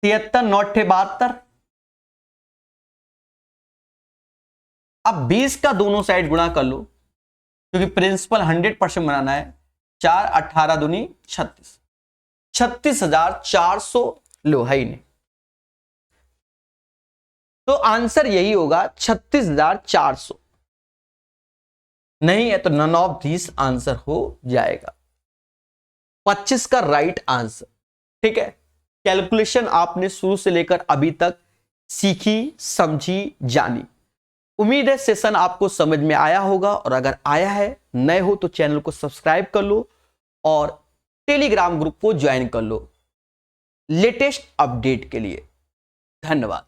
73 9 72। अब 20 का दोनों साइड गुणा कर लो, क्योंकि प्रिंसिपल 100% बनाना है। 4 18 दूनी 36, 36,400 लो है ही नहीं, तो आंसर यही होगा 36,400। नहीं है तो नन ऑफ दिस आंसर हो जाएगा। 25 का राइट आंसर। ठीक है, कैलकुलेशन आपने शुरू से लेकर अभी तक सीखी, समझी, जानी। उम्मीद है सेशन आपको समझ में आया होगा, और अगर आया है, नए हो तो चैनल को सब्सक्राइब कर लो और टेलीग्राम ग्रुप को ज्वाइन कर लो लेटेस्ट अपडेट के लिए। धन्यवाद।